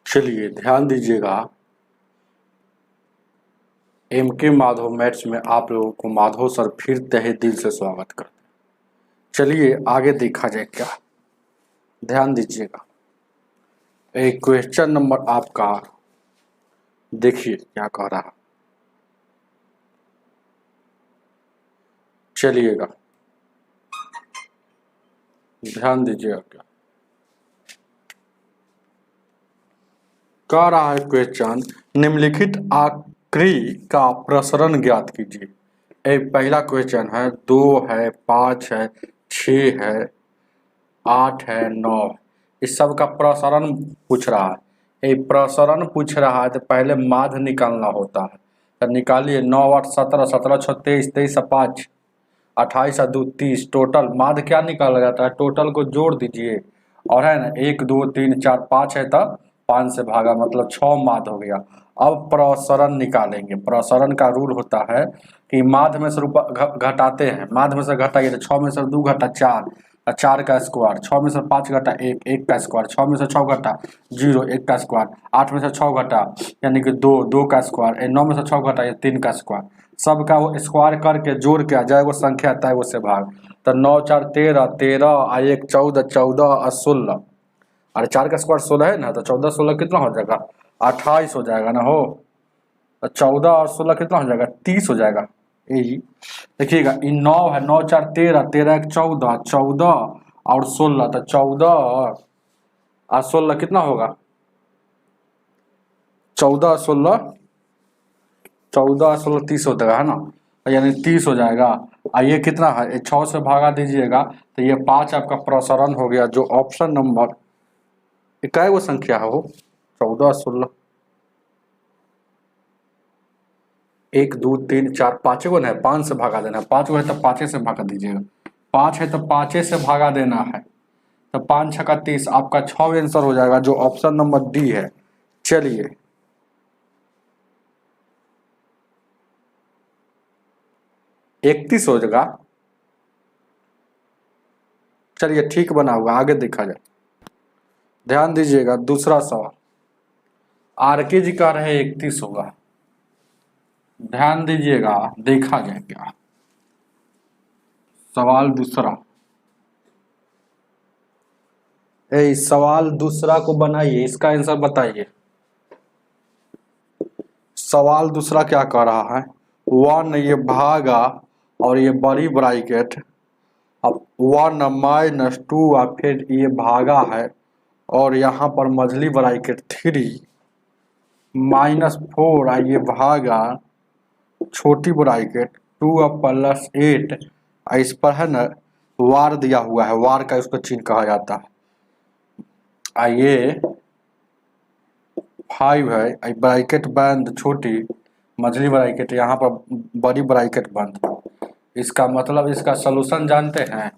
चलिए ध्यान दीजिएगा। एमके माधव मैथ्स में आप लोगों को माधव सर फिर तहे दिल से स्वागत करते हैं। चलिए आगे देखा जाए क्या। ध्यान दीजिएगा, एक क्वेश्चन नंबर आपका देखिए क्या कह रहा है। चलिएगा ध्यान दीजिएगा, क्या कह रहा है क्वेश्चन। निम्नलिखित आकृति का प्रसरण ज्ञात कीजिए। एक पहला क्वेश्चन है, 2 है, 5 है, 6 है, 8 है, 9। इस सब का प्रसरण पूछ रहा है। एक प्रसरण पूछ रहा है तो पहले माध्य निकालना होता है। तो निकालिए, 9 8 17, 17 6 23, 23 5 28 2 30। टोटल माध्य क्या निकाला जाता है, टोटल को जोड़ दीजिए। और है ना 1 2 3 4 5 है तो 5 से भागा, मतलब 6 माध्य हो गया। अब प्रसरण निकालेंगे। प्रसरण का रूल होता है कि माध्य में से घटाते हैं। माध्य में से घटाइए तो 6 में से 2 घटा 4, 4 का स्क्वायर। 6 में से 5 घटा 1, 1 का स्क्वायर। 6 में से 6 घटा 0, 1 का स्क्वायर। 8 में से 6 घटा यानी कि 2, 2 का स्क्वायर। 9 में से 6 घटा ये 3 का स्क्वायर। सबका वो स्क्वायर करके जोड़ के जाए वो संख्या आता है वो से भाग। तो 9 4 13, 13 1 14, 14 और 16। अरे 4 का स्क्वायर 16 है ना, तो 14 16 कितना हो जाएगा, 28 हो जाएगा ना। हो तो 14 और 16 कितना हो जाएगा, 30 हो जाएगा। यही देखिएगा, इन 9 है, 9 4 13, 13 1 14, 14 और 16। तो 14 और 16 कितना होगा, 14 16, 14 और 16 30 हो जाएगा, है ना। यानी 30 हो जाएगा। और ये कितना है, 6 से भागा दीजिएगा तो ये 5 आपका प्रसरण हो गया। जो ऑप्शन नंबर क्या वो संख्या है, वो 14 और 16, 1 2 3 4 5 को ना 5 से भागा देना। 5 को है तो 5 से भागा दीजिएगा। 5 है तो 5 से भागा देना है। तो 5 6 का 30, आपका 6 आंसर हो जाएगा, जो ऑप्शन नंबर डी है। चलिए 31 हो जाएगा। चलिए ठीक बना हुआ, आगे देखा जाए। ध्यान दीजिएगा, दूसरा सवाल आरके जी का रहे 31 होगा। ध्यान दीजिएगा, देखा जाए क्या सवाल दूसरा। सवाल दूसरा को बनाइए, इसका आंसर बताइए। सवाल दूसरा क्या कह रहा है, 1 ये भागा और ये बड़ी ब्रैकेट, अब 1 - 2 और फिर ये भागा है और यहाँ पर मझली ब्रैकेट 3 -4 और ये भागा छोटी ब्रैकेट 2 और +8। इस पर है ना वार दिया हुआ है, वार का इसको चिन्ह कहा जाता है। ये 5 है, ब्रैकेट बंद छोटी, मझली ब्रैकेट, यहाँ पर बड़ी ब्रैकेट बंद। इसका मतलब इसका सलूशन जानते हैं।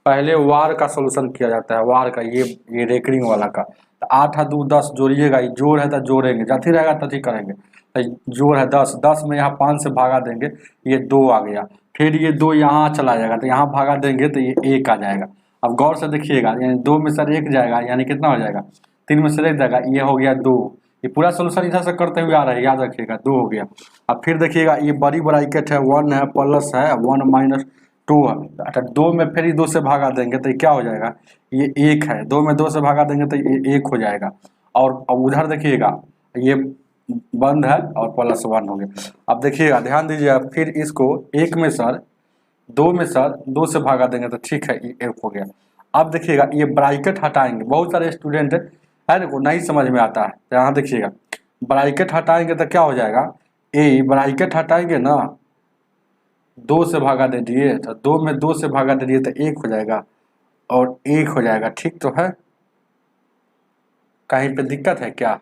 पहले वार का सलूशन किया जाता है, वार का ये रेकरिंग वाला का। तो 8 और 2 10 जोड़िएगा, ये जोड़ है तो जोड़ेंगे, जाती रहेगा तभी करेंगे। तो जोड़ है 10, 10 में यहाँ 5 से भागा देंगे, ये 2 आ गया। फिर ये 2 यहाँ चला जाएगा तो यहाँ भागा देंगे तो ये 1 आ जाएगा। अब गौर से देखिएगा, यानी 2 में से 1 जाएगा, यानी कितना हो जाएगा, 3 में से 1 जाएगा, ये हो गया 2। ये पूरा सोल्यूशन इधर से करते हुए आ रहा है, याद रखिएगा, 2 हो गया। अब फिर देखिएगा, ये बड़ी ब्रैकेट है, 1 है, प्लस है 1 - 2 है। अच्छा 2 में फिर 2 से भागा देंगे तो ये क्या हो जाएगा, ये 1 है। 2 में 2 से भागा देंगे तो ये 1 हो जाएगा। और अब उधर देखिएगा, ये बंद है और +1 हो गया। अब देखिएगा, ध्यान दीजिएगा, फिर इसको 1 में सर 2 में सर 2 से भागा देंगे तो ठीक है, ये 1 हो गया। अब देखिएगा, ये ब्रैकेट हटाएंगे। बहुत सारे स्टूडेंट है देखो नहीं समझ में आता है, तो यहाँ देखिएगा, ब्रैकेट हटाएंगे तो क्या हो जाएगा, ब्रैकेट हटाएंगे ना, 2 से भागा दे दिए तो 2 में 2 से भागा दे दिए तो 1 हो जाएगा और 1 हो जाएगा। ठीक तो है, कहीं पे दिक्कत है क्या?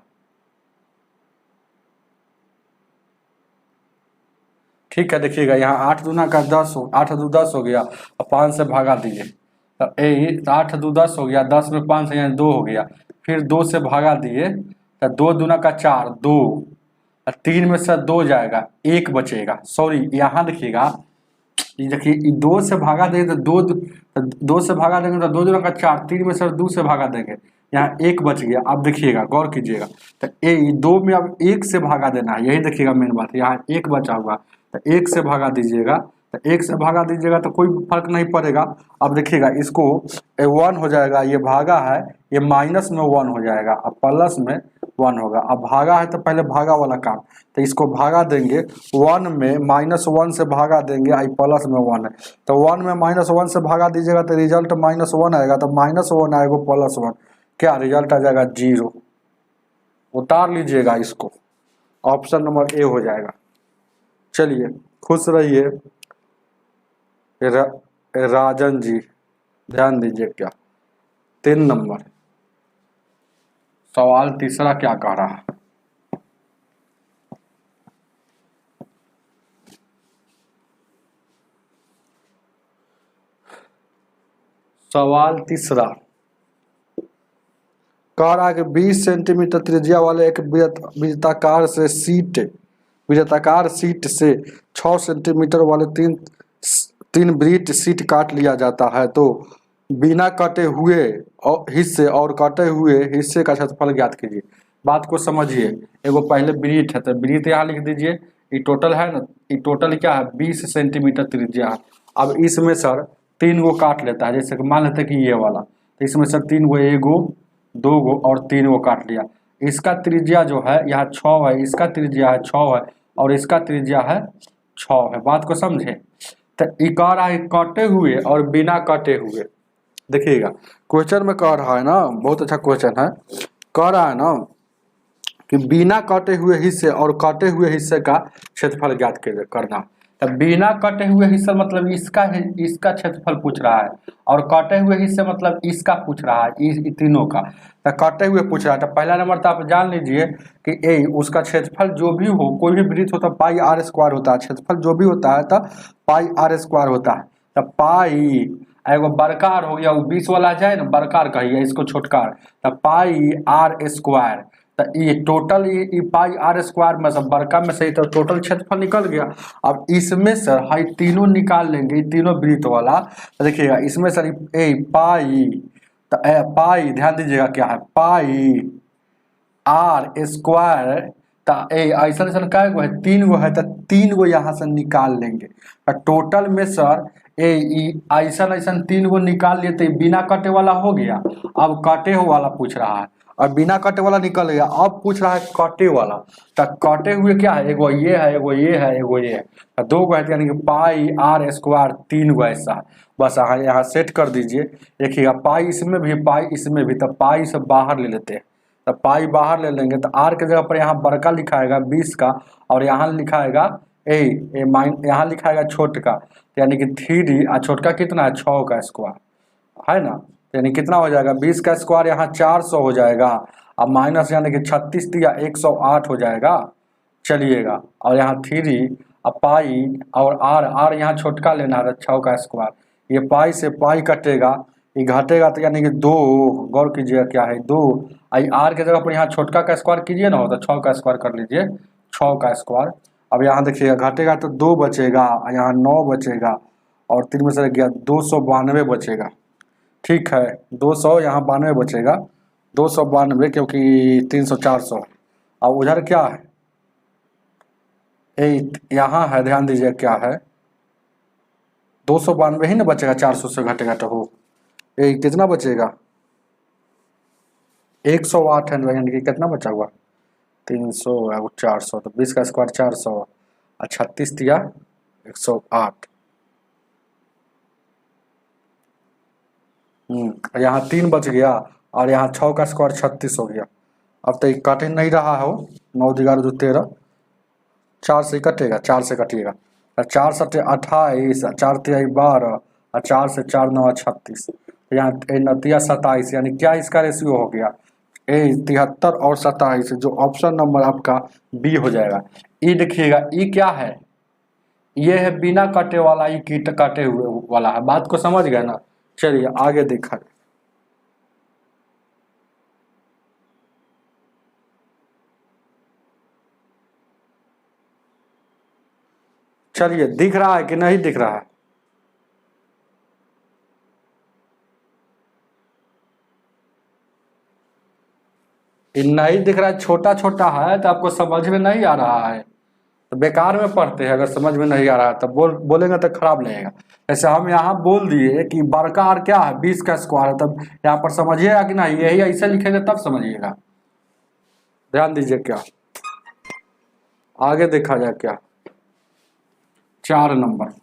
ठीक है, देखिएगा यहाँ 8 दूना का 10 8 2 10 हो गया और 5 से भागा दीजिए तो 8 2 10 हो गया, 10 में 5 से यहाँ 2 हो गया। फिर 2 से भागा दिए तो 2 दूना का 4 2, 3 में से 2 जाएगा, 1 बचेगा। सॉरी यहाँ देखिएगा, ये देखिए 2 से भागा देंगे तो 2 से भागा देंगे तो 2 दूना का 4, 3 में से 2 से भागा देंगे यहाँ 1 बच गया। अब देखिएगा, गौर कीजिएगा, तो 2 में अब 1 से भागा देना है, यही देखिएगा मेन बात। यहाँ 1 बचा हुआ, तो 1 से भागा दीजिएगा, तो 1 से भागा दीजिएगा तो कोई फर्क नहीं पड़ेगा। अब देखिएगा, इसको 1 हो जाएगा, ये भागा है, ये माइनस में 1 हो जाएगा, अब प्लस में 1 होगा। अब भागा है तो पहले भागा वाला काम, तो इसको भागा देंगे 1 में, -1 से भागा देंगे, आई प्लस में 1 है, तो 1 में -1 से भागा दीजिएगा तो रिजल्ट -1 आएगा, तो -1 आएगा +1, क्या रिजल्ट आ जाएगा 0। उतार लीजिएगा इसको, ऑप्शन नंबर ए हो जाएगा। चलिए, खुश रहिए राजन जी, ध्यान दीजिए क्या 3 नंबर सवाल तीसरा क्या कह रहा है। सवाल तीसरा कह रहा है कि 20 सेंटीमीटर त्रिज्या वाले एक वृत्ताकार सीट से 6 सेंटीमीटर वाले तीन वृत्त सीट काट लिया जाता है, तो बिना कटे हुए हिस्से और कटे हुए हिस्से का क्षेत्रफल ज्ञात कीजिए। बात को समझिए, एगो पहले वृत्त है, तो वृत्त यहाँ लिख दीजिए, ये टोटल है ना, ये टोटल क्या है 20 सेंटीमीटर त्रिज्या है। अब इसमें सर 3 गो काट लेता है, जैसे कि मान लेते हैं कि ये वाला, तो इसमें सर 3 गो, 1 गो 2 गो और 3 गो काट लिया। इसका त्रिज्या जो है यहाँ 6 है, इसका त्रिज्या है 6 है, और इसका त्रिज्या है 6 है। बात को समझे, तो ये कह रहा है कटे हुए और बिना कटे हुए। देखिएगा, क्वेश्चन में कह रहा है ना, बहुत अच्छा क्वेश्चन है, कह रहा है ना कि बिना कटे हुए हिस्से और कटे हुए हिस्से का क्षेत्रफल ज्ञात करना। तो बिना कटे हुए हिस्से मतलब इसका क्षेत्रफल पूछ रहा है, और कटे हुए हिस्से मतलब इसका पूछ रहा है, इस तीनों का। तो कटे हुए पूछ रहा है, तो पहला नंबर तो आप जान लीजिए कि उसका क्षेत्रफल जो भी हो, कोई भी वृत्त होता है πr² होता है, क्षेत्रफल जो भी होता है तो πr² होता है। तो पाई एगो बड़कार हो गया, वो 20 वाला जाए ना, बड़कार कहिए इसको छोटकार, तो πr²। तो ये टोटल ये πr² में सब बड़का में से तो टोटल क्षेत्रफल निकल गया। अब इसमें सर हाई तीनों निकाल लेंगे, तीनों वृत्त वाला, तो देखिएगा इसमें सर पाई, तो पाई ध्यान दीजिएगा क्या है, πr², तो ऐसा क्या गो है 3 गो है, तो 3 गो यहाँ से निकाल लेंगे। तो टोटल में सर ऐसा 3 गो निकाल लिए, तो बिना कटे वाला हो गया। अब कटे हुए वाला पूछ रहा है, और बिना कटे वाला निकल गया, अब पूछ रहा है कटे वाला। तो कटे हुए क्या है, एगो ये है, एगो ये है, एगो ये है, तो 2 गो है, यानी कि πr² 3 गो ऐसा है। बस यहाँ सेट कर दीजिए। देखिएगा पाई इसमें भी, पाई इसमें भी, तो पाई से बाहर ले लेते हैं, तो पाई बाहर ले लेंगे, तो आर के जगह पर यहाँ बड़का लिखाएगा 20 का, और यहाँ लिखाएगा यहाँ लिखाएगा छोटका, यानी कि 3, और छोटका कितना है 6 का स्क्वायर है ना, यानी कितना हो जाएगा 20 का स्क्वायर यहाँ 400 हो जाएगा, अब माइनस यानी कि 36 दिया 108 हो जाएगा। चलिएगा, और यहाँ 3, अब पाई और आर यहाँ छोटका लेना है 6 का स्क्वायर, ये पाई से पाई कटेगा, ये घटेगा, तो यानी कि 2, गौर कीजिएगा क्या है 2, आर के जगह पर यहाँ छोटका का स्क्वायर कीजिए ना, तो 6 का स्क्वायर कर लीजिए, 6 का स्क्वायर। अब यहाँ देखिएगा घटेगा तो 2 बचेगा, यहाँ 9 बचेगा, और 3 में से गया 292 बचेगा। ठीक है, 200 यहाँ 92 बचेगा, 292, क्योंकि 300 400। अब उधर क्या है, यहाँ है, ध्यान दीजिए क्या है 292 ही ना बचेगा, 400 से घटेगा तो हो कितना बचेगा 108 है, यानी कि कितना बचा हुआ 300 और 400, तो 20 का स्क्वायर 400 और 36 दिया 108। यहाँ 3 बच गया, और यहाँ 6 का स्क्वायर 36 हो गया। अब तो कट ही नहीं रहा हो, 9 11 2 13, 4 से कटेगा, 4 से कटिएगा, 4 7 28, 4 3 12, और 4 से 4 9 36, यहाँ 9 27, यानी क्या इसका रेशियो हो गया 73 और 27, जो ऑप्शन नंबर आपका बी हो जाएगा। ये देखिएगा ये क्या है, ये है बिना कटे वाला, ये कटे हुए वाला है। बात को समझ गए ना। चलिए आगे देखा, चलिए दिख रहा है कि नहीं दिख रहा है, ये नहीं दिख रहा है, छोटा छोटा है तो आपको समझ में नहीं आ रहा है तो बेकार में पढ़ते हैं। अगर समझ में नहीं आ रहा है तब बोलेंगे तो खराब लगेगा। ऐसे हम यहाँ बोल दिए कि बड़का आर क्या है 20 का स्क्वायर है, तब यहाँ पर समझिएगा कि नहीं, यही ऐसे लिखेंगे तब समझिएगा। ध्यान दीजिए क्या आगे देखा जाए क्या 4 नंबर।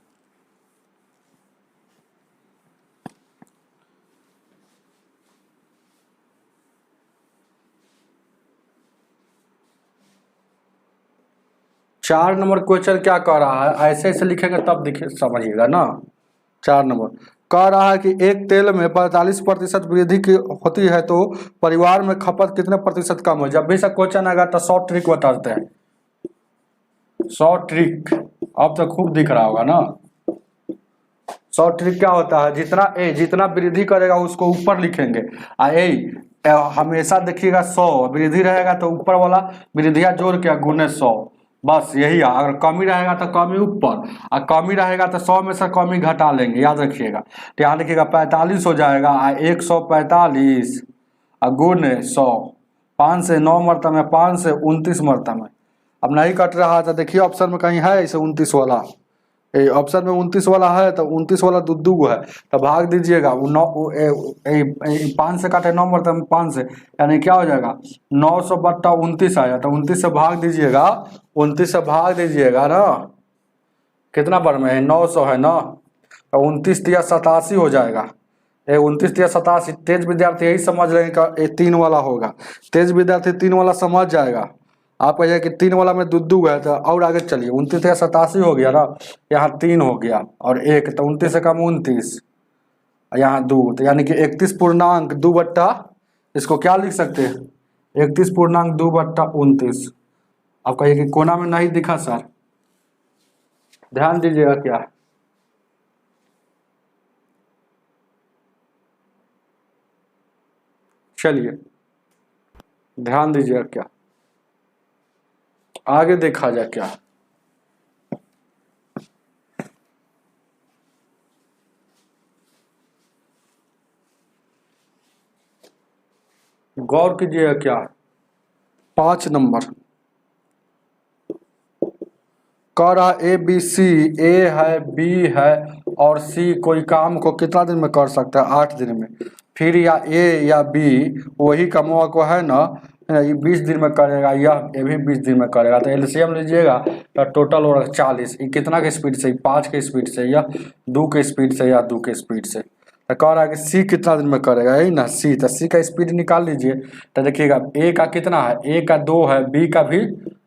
चार नंबर क्वेश्चन क्या कह रहा है, ऐसे ऐसे लिखेंगे तब दिखे समझिएगा ना। 4 नंबर कह रहा है कि एक तेल में 45% वृद्धि की होती है तो परिवार में खपत कितने प्रतिशत कम हो। जब भी सब क्वेश्चन आएगा तो 100 ट्रिक बताते हैं। 100 ट्रिक अब तो खूब दिख रहा होगा ना। 100 ट्रिक क्या होता है, जितना वृद्धि करेगा उसको ऊपर लिखेंगे। हमेशा देखिएगा 100 वृद्धि रहेगा तो ऊपर वाला वृद्धिया जोड़ के गुने 100, बस यही है। अगर कमी रहेगा तो कमी ऊपर, और कमी रहेगा तो 100 में से कमी घटा लेंगे, याद रखिएगा। तो यहाँ देखिएगा 45 हो जाएगा, 145 गुने 100, 5 से 9 मरतबा में, 5 से 29 मरतबा में। अब नहीं कट रहा था, देखिए ऑप्शन में कहीं है इसे 29 वाला, ऑप्शन में 29 वाला है तो 29 वाला दू है तो भाग दीजिएगा। 5 से काटे 9 मरतबा में 5 से, यानी क्या हो जाएगा 900 बट्टा 29 आया, तो 29 से भाग दीजिएगा, 29 से भाग दीजिएगा ना, कितना बार में है 900 है ना, तो 29 तिया 87 हो जाएगा। 29 तिया 87, तेज विद्यार्थी यही समझ लेंगे कि 3 वाला होगा। तेज विद्यार्थी 3 वाला समझ जाएगा। आप कहिए कि 3 वाला में दू है तो और आगे चलिए, 29 तिया 87 हो गया ना, यहाँ 3 हो गया और 1, तो 29 से कम 29, यहाँ 2, तो यानी कि 31.2 बट्टा, इसको क्या लिख सकते हैं 31.2 बट्टा 29। आप कहिए कि कोना में नहीं दिखा सर, ध्यान दीजिएगा क्या, चलिए ध्यान दीजिएगा क्या आगे देखा जाए क्या। गौर कीजिएगा क्या 5 नंबर कह रहा ए बी सी, ए है बी है और सी कोई काम को कितना दिन में कर सकता है 8 दिन में। फिर या ए या बी वही कमवा को है ना, ये 20 दिन में करेगा, ये भी 20 दिन में करेगा। तो एलसीएम लीजिएगा तो टोटल होगा 40। ये कितना के स्पीड से, 5 के स्पीड से या 2 के स्पीड से या 2 के स्पीड से। तो कह रहा है कि सी कितना दिन में करेगा, यही ना सी, तो सी का स्पीड निकाल लीजिए। तो देखिएगा ए का कितना है, ए का 2 है, बी का भी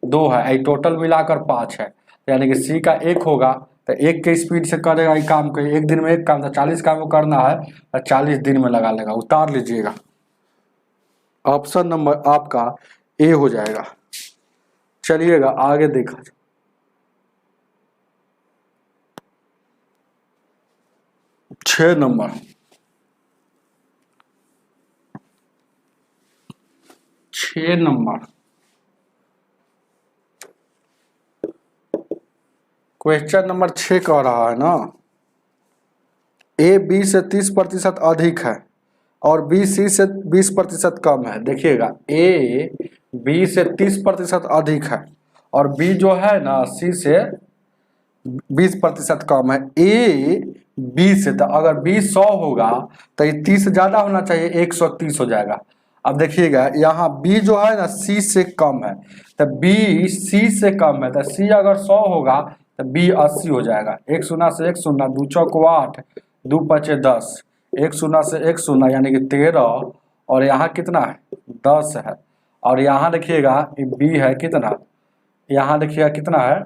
2 है, ये टोटल मिलाकर 5 है, यानी कि सी का 1 होगा। तो 1 के स्पीड से करेगा ये काम को, 1 दिन में 1 काम, तो 40 काम को करना है तो 40 दिन में लगा लेगा। उतार लीजिएगा, ऑप्शन नंबर आपका ए हो जाएगा। चलिएगा आगे देखा 6 नंबर। 6 नंबर क्वेश्चन नंबर 6 कह रहा है ना, ए बी से 30% अधिक है और बी सी से 20% कम है। देखिएगा ए बी से 30% अधिक है और बी जो है ना सी से 20% कम है। ए बी से, तो अगर बी 100 होगा तो ये 30 ज़्यादा होना चाहिए, 130 हो जाएगा। अब देखिएगा यहाँ बी जो है ना सी से कम है, तो बी सी से कम है, तो सी अगर 100 होगा तो बी 80 हो जाएगा। 1 शून्य से 1 शून्य, 2 चौक 8, 2 पचे 10, 1 शून्य से 1 शून्य यानी कि 13, और यहाँ कितना है 10 है। और यहाँ देखिएगा बी है कितना, यहाँ देखिएगा कितना है,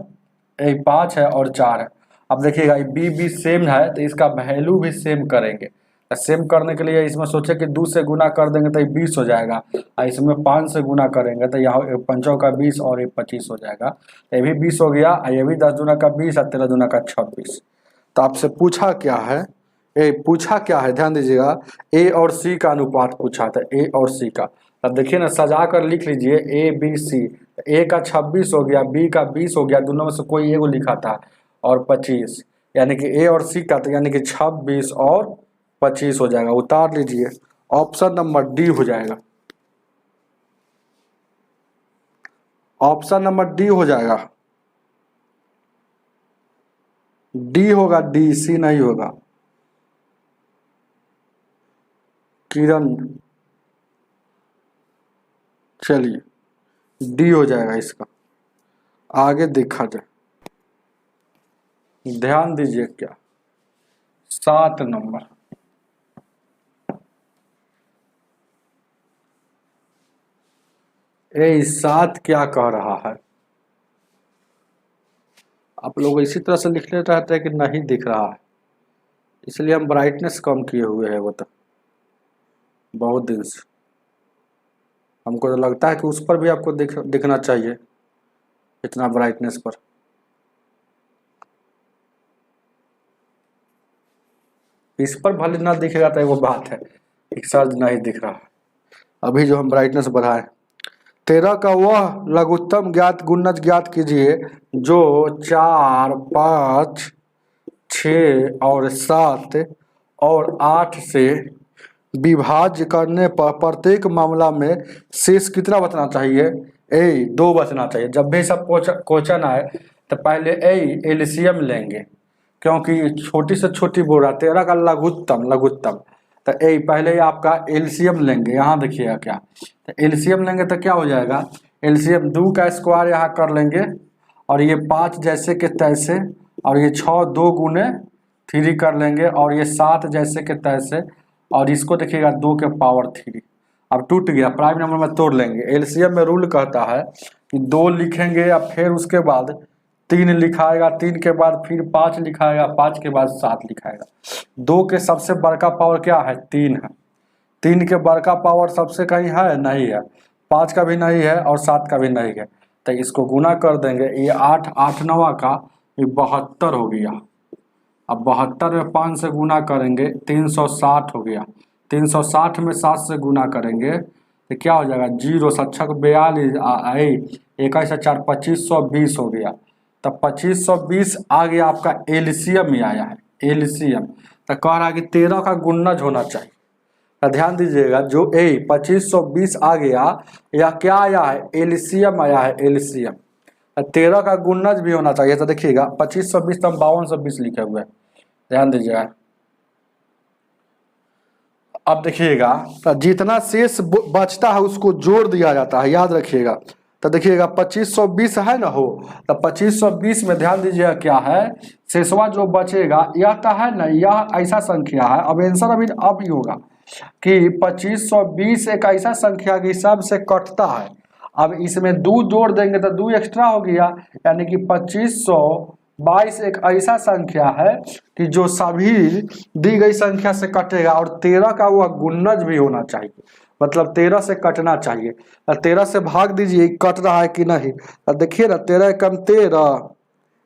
5 है और 4 है। अब देखिएगा बी भी सेम है तो इसका वैल्यू भी सेम करेंगे। सेम करने के लिए इसमें सोचे कि 2 से गुना कर देंगे तो ये 20 हो जाएगा, और इसमें 5 से गुना करेंगे तो यहाँ 5 का 20 और ये 25 हो जाएगा। ये भी 20 हो गया, ये भी 10 दूना का 20 और 13 दूना का 26। तो आपसे पूछा क्या है, पूछा क्या है ध्यान दीजिएगा, ए और सी का अनुपात पूछा था, ए और सी का। अब देखिए ना सजा कर लिख लीजिए ए बी सी, ए का 26 हो गया, बी का 20 हो गया, दोनों में से कोई एगो लिखा था, और 25, यानी कि ए और सी का, तो यानी कि 26 और 25 हो जाएगा। उतार लीजिए, ऑप्शन नंबर डी हो जाएगा। ऑप्शन नंबर डी हो जाएगा, डी होगा, डी, सी नहीं होगा। किरण, चलिए डी हो जाएगा इसका। आगे देखा जाए, ध्यान दीजिए क्या 7 नंबर। ए 7 क्या कह रहा है? आप लोग इसी तरह से लिखने रहते हैं कि नहीं दिख रहा है, इसलिए हम ब्राइटनेस कम किए हुए हैं। वो तो बहुत दिन से हमको तो लगता है कि उस पर भी आपको दिखना चाहिए, इतना ब्राइटनेस पर। इस पर भले ना दिखेगा तो वो बात है, एक सर्च नहीं दिख रहा है। अभी जो हम ब्राइटनेस बढ़ाएं, 13 का वह लघुत्तम ज्ञात गुणज ज्ञात कीजिए जो 4, 5, 6 और 7 और 8 से विभाज्य करने पर प्रत्येक मामला में शेष कितना बचना चाहिए? ए 2 बचना चाहिए। जब भी सब क्वेश्चन आए तो पहले एलसीएम लेंगे, क्योंकि छोटी से छोटी बोल रहा 13 का लघुत्तम तो पहले आपका एलसीएम लेंगे। यहाँ देखिएगा क्या, तो एलसीएम लेंगे तो क्या हो जाएगा, एलसीएम 2 का स्क्वायर यहाँ कर लेंगे, और ये 5 जैसे के तैसे, और ये 6 2 गुने 3 कर लेंगे, और ये 7 जैसे के तैसे, और इसको देखिएगा 2 के पावर 3। अब टूट गया, प्राइम नंबर में तोड़ लेंगे। एलसीएम में रूल कहता है कि 2 लिखेंगे या फिर उसके बाद 3 लिखाएगा, 3 के बाद फिर 5 लिखाएगा, 5 के बाद 7 लिखाएगा। 2 के सबसे बड़का पावर क्या है? 3 है। 3 के बड़का पावर सबसे कहीं है? नहीं है। 5 का भी नहीं है और 7 का भी नहीं है, तो इसको गुना कर देंगे। ये 8 8 9 का ये 72 हो गया। अब 72 में 5 से गुना करेंगे 360 हो गया। 360 में 7 से गुना करेंगे तो क्या हो जाएगा? 0 7 42 21 4 2520 हो गया। तब 2520 आ गया आपका एलसीएम में आया है, एलसीएम। तो कह रहा है कि 13 का गुणज होना चाहिए। तो ध्यान दीजिएगा, जो 2520 आ गया या क्या आया है? एलसीएम आया है, एलसीएम। 13 का गुणज भी होना चाहिए। तो देखिएगा 2520 तो 5220 लिखे हुए हैं, ध्यान दीजिएगा। अब देखिएगा जितना शेष बचता है उसको जोड़ दिया जाता है, याद रखिएगा। तो देखिएगा 2520 है ना हो, तो 2520 में ध्यान दीजिएगा क्या है, शेषवा जो बचेगा यह तो है ना, यह ऐसा संख्या है। अब आंसर अभी अब ही होगा कि 2520 एक ऐसा संख्या के हिसाब से कटता है। अब इसमें 2 जोड़ देंगे तो 2 एक्स्ट्रा हो गया, यानी कि 2522 एक ऐसा संख्या है कि जो सभी दी गई संख्या से कटेगा, और 13 का वह गुणज भी होना चाहिए, मतलब 13 से कटना चाहिए। 13 से भाग दीजिए, कट रहा है कि नहीं। देखिए ना, 13 एकम 13,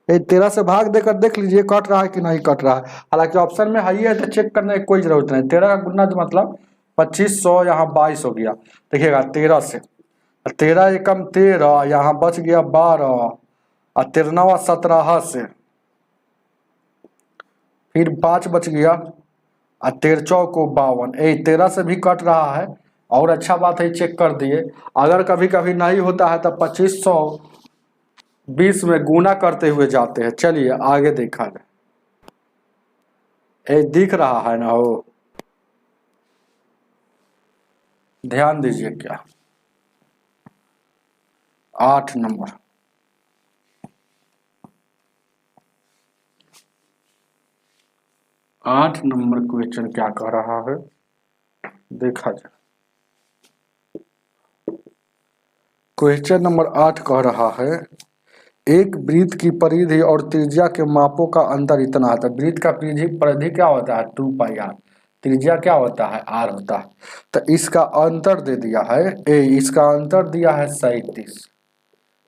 13 से भाग देकर देख लीजिए कट रहा है कि नहीं कट रहा है। हालांकि ऑप्शन में है तो चेक करने की कोई जरूरत नहीं। 13 का गुणज मतलब 2500, यहाँ 22 हो गया। देखिएगा 13 से 13 एकम 13, यहाँ बच गया 12, और 13वां 17 से फिर 5 बच गया, और 13 को 52। 13 से भी कट रहा है, और अच्छा बात है चेक कर दिए। अगर कभी कभी नहीं होता है तो 2520 में गुना करते हुए जाते हैं। चलिए आगे देखा जाए। दिख रहा है ना हो, ध्यान दीजिए क्या 8 नंबर। आठ नंबर क्वेश्चन क्या कह रहा है देखा जाए। क्वेश्चन नंबर 8 कह रहा है एक वृत्त की परिधि और त्रिज्या के मापों का अंतर इतना आता है। वृत्त का परिधि क्या होता है? 2πr। त्रिज्या क्या होता है? r होता है। तो इसका अंतर दे दिया है इसका अंतर दिया है 37।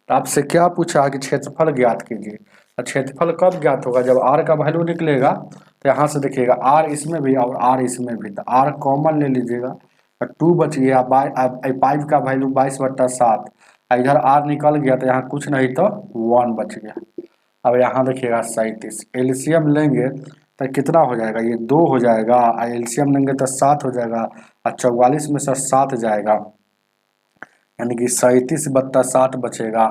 तो आपसे क्या पूछा है कि क्षेत्रफल ज्ञात कीजिए। तो क्षेत्रफल कब ज्ञात होगा? जब r का वैल्यू निकलेगा। तो यहाँ से देखिएगा r इसमें भी और r इसमें भी, तो r कॉमन ले लीजिएगा, 2 बच गया। 5 का वैल्यू 22/7, इधर r निकल गया तो यहाँ कुछ नहीं तो 1 बच गया। अब यहाँ देखिएगा 37, एलसीएम लेंगे तो कितना हो जाएगा? ये 2 हो जाएगा, एलसीएम लेंगे तो 7 हो जाएगा, और 44 में से 7 जाएगा यानी कि 37/60 बचेगा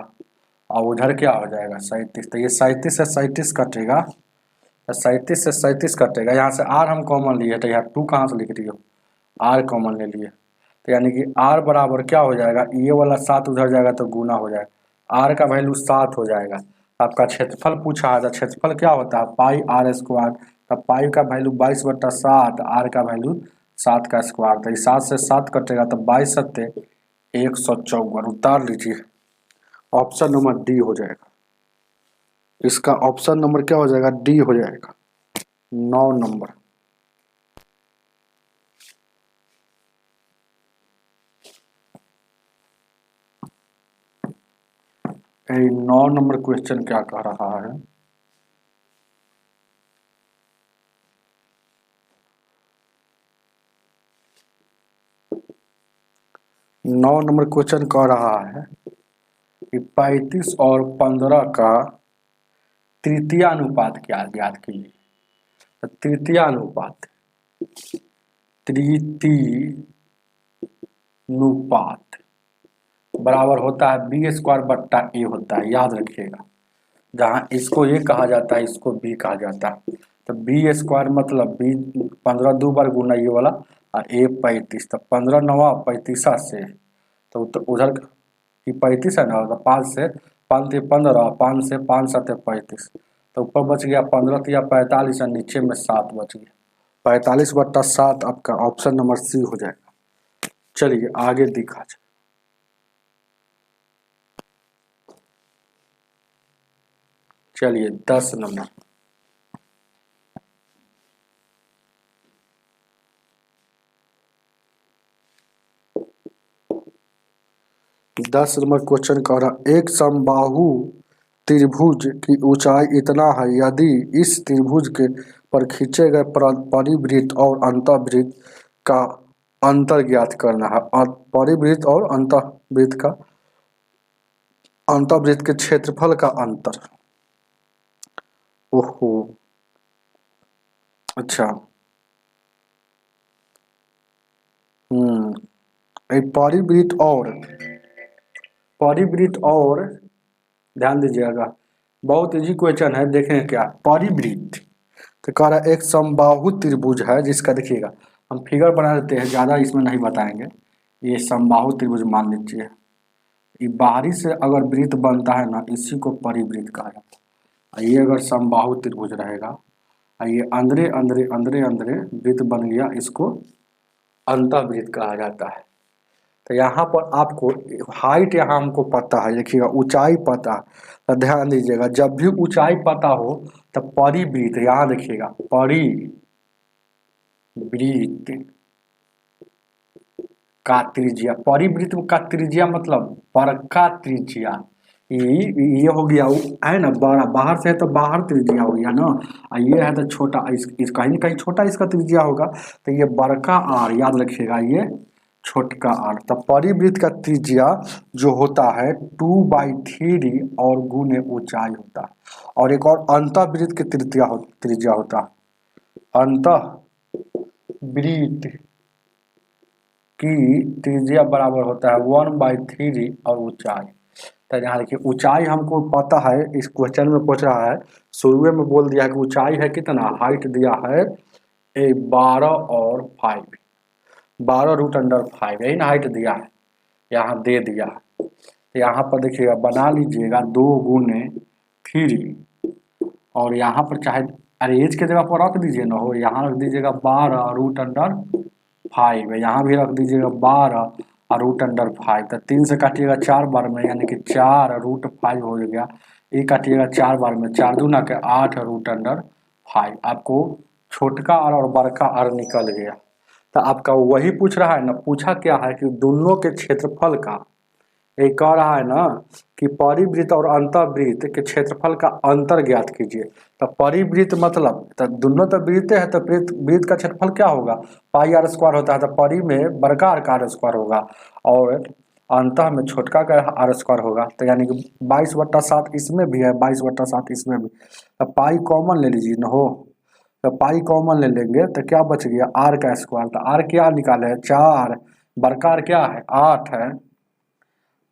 और उधर क्या हो जाएगा 37। तो ये 37 से 37 कटेगा, तो 37 से 37 कटेगा। यहाँ से आर हम कॉमन लिए तो यहाँ 2 कहाँ से लिख रही हो, आर कॉमन ले लिए। तो यानी कि आर बराबर क्या हो जाएगा, ये वाला 7 उधर जाएगा तो गुना हो जाएगा, आर का वैल्यू 7 हो जाएगा। आपका क्षेत्रफल पूछा है तो क्षेत्रफल क्या होता है पाई आर स्क्वायर। तब पाई का वैल्यू 22/7, आर का वैल्यू 7 का स्क्वायर। तो 7 से 7 कटेगा तो 22 सत्ते 154। उतार लीजिए, ऑप्शन नंबर डी हो जाएगा। इसका ऑप्शन नंबर क्या हो जाएगा, डी हो जाएगा, 9 नंबर। ये 9 नंबर क्वेश्चन क्या कह रहा है, नौ नंबर क्वेश्चन कह रहा है कि 35 और 15 का तृतीय अनुपात क्या ज्ञात कीजिए। तो तृतीय अनुपात, तृतीय अनुपात बराबर होता है बी स्क्वायर बट्टा ए होता है, याद रखिएगा। जहाँ इसको ये कहा जाता है इसको बी कहा जाता है। तो बी स्क्वायर मतलब बी 15 दो बार गुना ये वाला और ए 35। तो 15 9 35 से तो उधर ये 35 है ना, तो 5 से 5 थे 15, 5 से 5 7 35। तो ऊपर बच गया 15 या 45 और नीचे में 7 बच गया। 45/7 आपका ऑप्शन नंबर सी हो जाएगा। चलिए आगे दिखा जाए। चलिए 10 नंबर, 10 नंबर क्वेश्चन कह रहा एक समबाहु त्रिभुज की ऊंचाई इतना है, यदि इस त्रिभुज के पर खींचे गए परिवृत्त और अंतःवृत्त का अंतर ज्ञात करना है। परिवृत्त और अंतःवृत्त का, अंतःवृत्त के क्षेत्रफल का अंतर। ओहो अच्छा, परिवृत्त और ध्यान दीजिएगा, बहुत इजी क्वेश्चन है। देखें क्या परिवृत्त, तो कह रहा है एक समबाहु त्रिभुज है जिसका, देखिएगा हम फिगर बना देते हैं, ज़्यादा इसमें नहीं बताएंगे। ये समबाहु त्रिभुज मान लीजिए, ये बाहरी से अगर वृत्त बनता है ना इसी को परिवृत्त कहा जाता है। ये अगर समबाहु त्रिभुज रहेगा और ये अंदरे अंदरे अंदरे अंदरे वृत्त बन गया, इसको अंतःवृत्त कहा जाता है। तो यहाँ पर आपको हाइट यहाँ हमको पता है, देखिएगा ऊंचाई पता है। तो ध्यान दीजिएगा जब भी ऊंचाई पता हो तो परिवृत्त, यहाँ देखिएगा परिवृत्त का त्रिज्या, परिवृत्त का त्रिज्या मतलब बड़का त्रिज्या। ये हो गया है ना, बड़ा बाहर से है तो बाहर त्रिज्या हो गया ना, और ये है तो छोटा, इस कहीं ना कहीं छोटा इसका त्रिज्या होगा। तो ये बड़का आर, याद रखिएगा ये छोटका आर। तो परिवृत्त का त्रिज्या जो होता है 2/3 और गुने ऊंचाई होता है। और एक और अंतःवृत्त की त्रिज्या होता है, अंतःवृत्त की त्रिज्या बराबर होता है 1/3 और ऊंचाई। तो यहाँ देखिए ऊंचाई हमको पता है, इस क्वेश्चन में पूछ रहा है, शुरू में बोल दिया कि ऊंचाई है कितना, हाइट दिया है 12 और 5, 12√5, यही ना हाइट दिया है, यहाँ दे दिया है। तो यहाँ पर देखिएगा बना लीजिएगा 2×3 और यहाँ पर चाहे अरे एज के जगह पर रख दीजिए ना, हो यहाँ रख दीजिएगा 12√5, यहाँ भी रख दीजिएगा 12√5। तो 3 से काटिएगा 4 बार में, यानी कि 4√5 हो गया। ये काटिएगा 4 बार में, 4 दूना के 8√5। आपको छोटका आर और बड़का आर निकल गया। तो आपका वही पूछ रहा है ना, पूछा क्या है कि दोनों के क्षेत्रफल का, ये कह रहा है ना कि परिवृत्त और अंतःवृत्त के क्षेत्रफल का अंतर ज्ञात कीजिए। तो परिवृत्त मतलब तो दोनों तो वृत्त है, तो वृत्त का क्षेत्रफल क्या होगा, पाई आर स्क्वायर होता है। तो परि में बड़का आर का आर स्क्वायर होगा और अंतः में छोटका का आर स्क्वायर होगा। तो यानी कि 22/7 इसमें भी है, 22/7 इसमें भी। तो पाई कॉमन ले लीजिए ना, हो तो पाई कॉमन ले लेंगे तो क्या बच गया आर का स्क्वायर। तो आर क्या निकाले है 4, बड़का आर क्या है 8 है,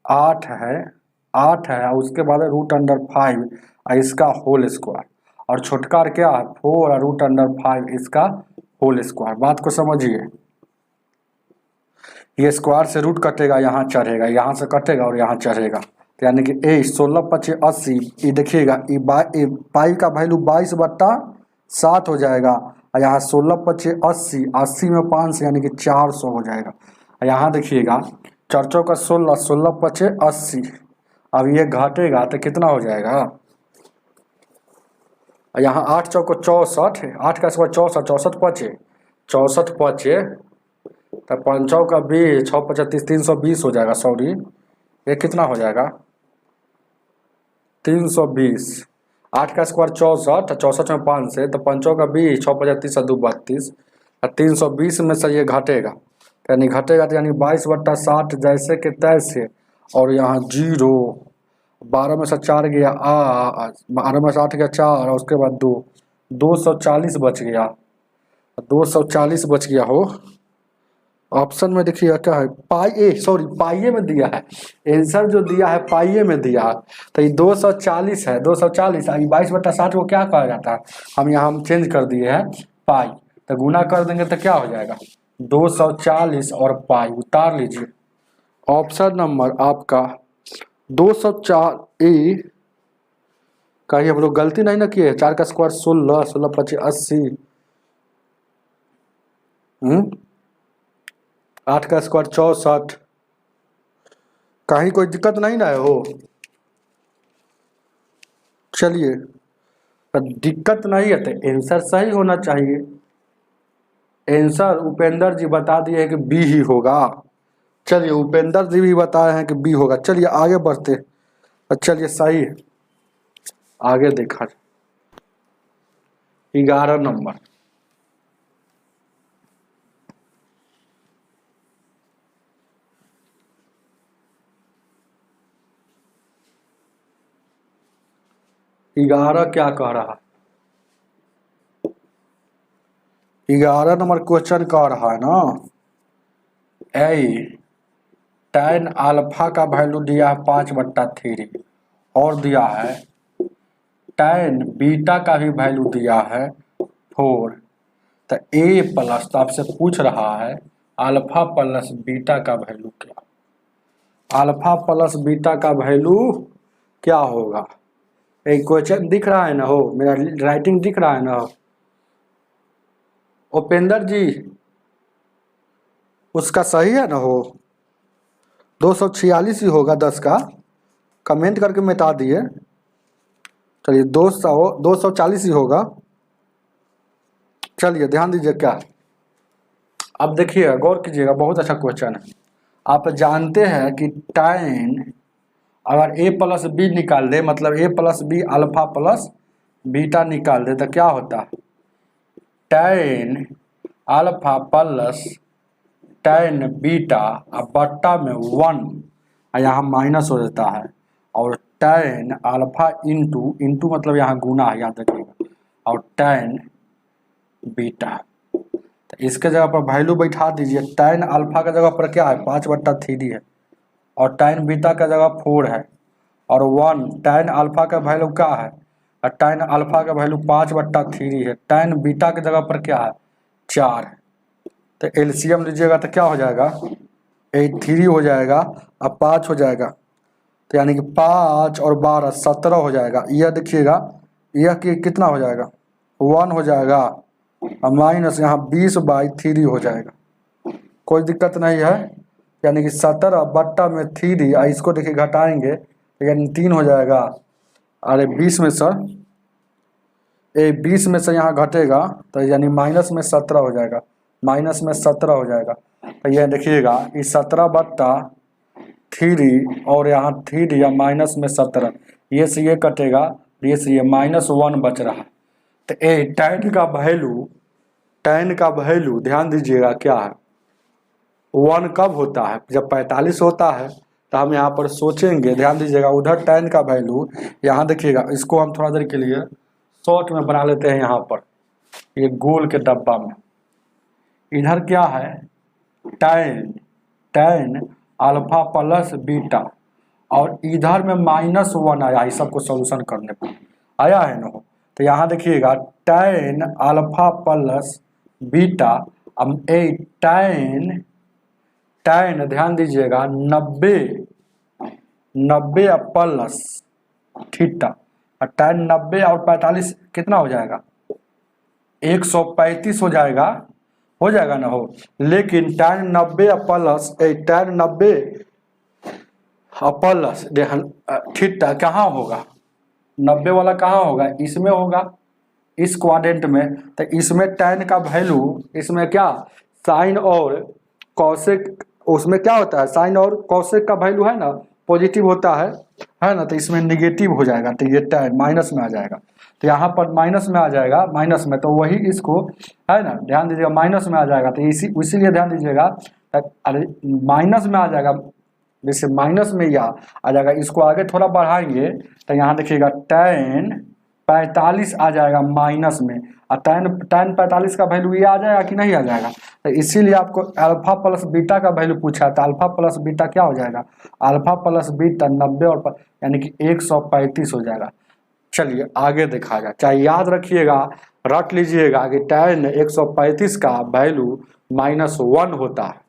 8 है, 8 है और उसके बाद √5 और इसका होल स्क्वायर, और छोटका क्या है 4 और √5 इसका होल स्क्वायर। बात को समझिए, ये स्क्वायर से रूट कटेगा, यहाँ चढ़ेगा, यहाँ से कटेगा और यहाँ चढ़ेगा, तो यानी कि 16×5 = 80। ये देखिएगा ये पाई का वैल्यू 22/7 हो जाएगा, और यहाँ 16×5 = 80, 80 में 5 यानी कि 400 हो जाएगा। और यहाँ देखिएगा 4 चौका 16, 16×5 = 80, अब ये घटेगा तो कितना हो जाएगा, और यहाँ 8 चौको 64, 8 का स्क्वायर 64, 64 पचे तो 5 चौका 20, 6 × 5 = 320 हो जाएगा। सॉरी, ये कितना हो जाएगा 320। 8 का स्क्वायर 64, 64 में 5 से तो 5 चौका 20, 6 × 5 = 30 और 2 = 32, और 320 में से ये घटेगा, यानी घटेगा तो यानी 22/7 जैसे कि तैसे, और यहाँ 0, 12 में से 4 गया 12 में से 8 गया 4, और उसके बाद 2, 240 बच गया, 240 बच गया हो। ऑप्शन में देखिएगा क्या है, पाइए में दिया है, आंसर जो दिया है पाइए में दिया है, तो ये 240 है, 240 और 22/7 को क्या कहा जाता है, हम यहाँ हम चेंज कर दिए हैं पाई, तो गुना कर देंगे तो क्या हो जाएगा 240 और पाई, उतार लीजिए। ऑप्शन नंबर आपका 204 ए का ही हम लोग गलती नहीं ना किए। 4 का स्क्वायर 16, 16×5 = 80, 8 का स्क्वायर 64, कहीं कोई दिक्कत नहीं ना है हो। चलिए, दिक्कत नहीं है तो आंसर सही होना चाहिए। आंसर उपेंद्र जी बता दिए कि बी ही होगा। चलिए, उपेंद्र जी भी बताए हैं कि बी होगा। चलिए आगे बढ़ते, चलिए सही है, आगे देखा 11 नंबर। ग्यारह क्या कह रहा है, 11 नंबर क्वेश्चन कह रहा है ना, tan अल्फा का वैल्यू दिया है 5/3 और दिया है tan बीटा का भी वैल्यू दिया है 4, तो ए प्लस, तो आपसे पूछ रहा है अल्फा प्लस बीटा का वैल्यू क्या, अल्फा प्लस बीटा का वैल्यू क्या होगा। एक क्वेश्चन दिख रहा है ना हो, मेरा राइटिंग दिख रहा है ना उपेंद्र जी, उसका सही है ना हो, 246 ही होगा 10 का, कमेंट करके मिटा दिए। चलिए 240 ही होगा। चलिए ध्यान दीजिए क्या, अब देखिए गौर कीजिएगा, बहुत अच्छा क्वेश्चन है। आप जानते हैं कि tan अगर a प्लस बी निकाल दे, मतलब a plus B alpha plus beta निकाल दे तो क्या होता है, tan alpha plus tan beta अब बट्टा में 1, यहाँ माइनस हो जाता है, और tan अल्फा इंटू मतलब यहाँ गुना है, याद रखिएगा, और tan बीटा, तो इसके जगह पर वैल्यू बैठा दीजिए। tan अल्फा का जगह पर क्या है 5/3 है, और tan बीटा का जगह 4 है, और 1 tan अल्फा का वैल्यू क्या है, और tan अल्फा का वैल्यू 5/3 है, tan बीटा की जगह पर क्या है 4 है, तो एलसीएम लीजिएगा तो क्या हो जाएगा 3 हो जाएगा, अब 5 हो जाएगा, तो यानी कि 5 और 12 17 हो जाएगा। यह देखिएगा यह कि कितना हो जाएगा 1 हो जाएगा, और माइनस यहाँ 20/3 हो जाएगा, कोई दिक्कत नहीं है, यानी कि 17/3, इसको देखिए घटाएंगे तो यानी 3 हो जाएगा, अरे 20 में से 20 में से यहाँ घटेगा तो यानी माइनस में 17 हो जाएगा, माइनस में 17 हो जाएगा, तो यह देखिएगा इस 17/3 और यहाँ 3 या माइनस में 17, ये से ये कटेगा, ये से ये -1 बच रहा है। तो tan का वैल्यू ध्यान दीजिएगा क्या है 1 कब होता है, जब 45 होता है, तो हम यहाँ पर सोचेंगे, ध्यान दीजिएगा, उधर tan का वैल्यू यहाँ देखिएगा, इसको हम थोड़ा देर के लिए शॉर्ट में बना लेते हैं, यहाँ पर ये गोल के डब्बा में, इधर क्या है tan अल्फा प्लस बीटा, और इधर में -1 आया इस सबको सॉल्यूशन करने पर, आया है ना। तो यहाँ देखिएगा tan अल्फा प्लस बीटा, अब ए tan ध्यान दीजिएगा 90 प्लस थीटा, और tan 90 और 45 कितना हो जाएगा 135 हो जाएगा ना हो। लेकिन tan 90 प्लस थीटा कहाँ होगा, 90 वाला कहाँ होगा, इसमें होगा, इस क्वाड्रेंट में। तो इसमें tan का वैल्यू, इसमें क्या साइन और कॉसेक, उसमें क्या होता है साइन और कॉसेक का वैल्यू है ना पॉजिटिव होता है ना, तो इसमें निगेटिव हो जाएगा, तो ये tan माइनस में आ जाएगा। तो यहाँ पर माइनस में आ जाएगा, माइनस में, तो वही इसको है ना ध्यान दीजिएगा माइनस में आ जाएगा। तो इसीलिए ध्यान दीजिएगा, अरे माइनस में आ जाएगा, जैसे माइनस में या आ जाएगा, इसको आगे थोड़ा बढ़ाएंगे तो यहाँ देखिएगा tan 45 आ जाएगा माइनस में, और tan 45 का वैल्यू ये आ जाएगा कि नहीं आ जाएगा। तो इसीलिए आपको अल्फा प्लस बीटा का वैल्यू पूछा था, अल्फा प्लस बीटा क्या हो जाएगा, अल्फा प्लस बीटा 90 और यानी कि 135 हो जाएगा। चलिए आगे देखा जाए, चाहे याद रखिएगा, रट लीजिएगा कि tan 135 का वैल्यू -1 होता है।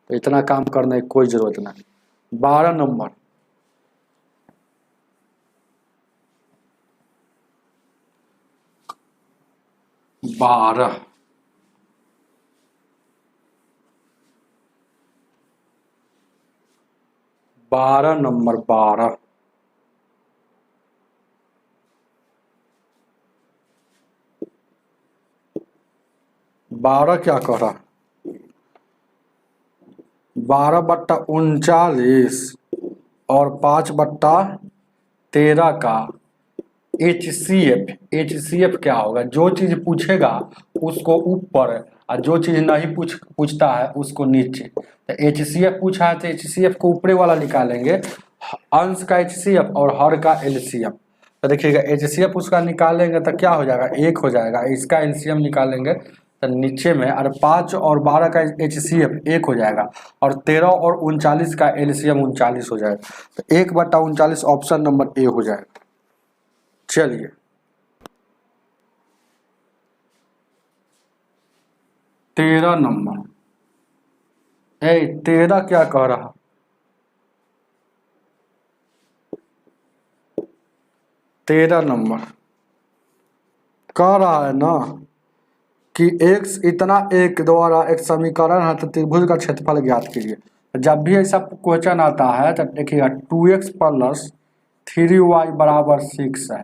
तो इतना काम करने की कोई जरूरत नहीं। 12 नंबर, बारह 12 क्या कह रहा, 12/39 और 5/13 का HCF क्या होगा, जो चीज पूछेगा उसको ऊपर और जो चीज नहीं पूछता है उसको नीचे। तो HCF पूछा है तो HCF को ऊपरे वाला निकालेंगे, अंश का HCF और हर का LCM। तो देखिएगा HCF उसका निकालेंगे तो क्या हो जाएगा 1 हो जाएगा, इसका LCM निकालेंगे तो नीचे में, और 5 और 12 का HCF 1 हो जाएगा, और 13 और 39 का LCM 39 हो जाएगा। तो 1/39 ऑप्शन नंबर ए हो जाएगा। चलिए 13 नंबर, 13 क्या कह रहा, 13 नंबर कह रहा है ना कि x इतना एक द्वारा एक समीकरण है तो त्रिभुज का क्षेत्रफल ज्ञात कीजिए। जब भी ऐसा क्वेश्चन आता है तो देखिएगा 2x + 3y = 6 है,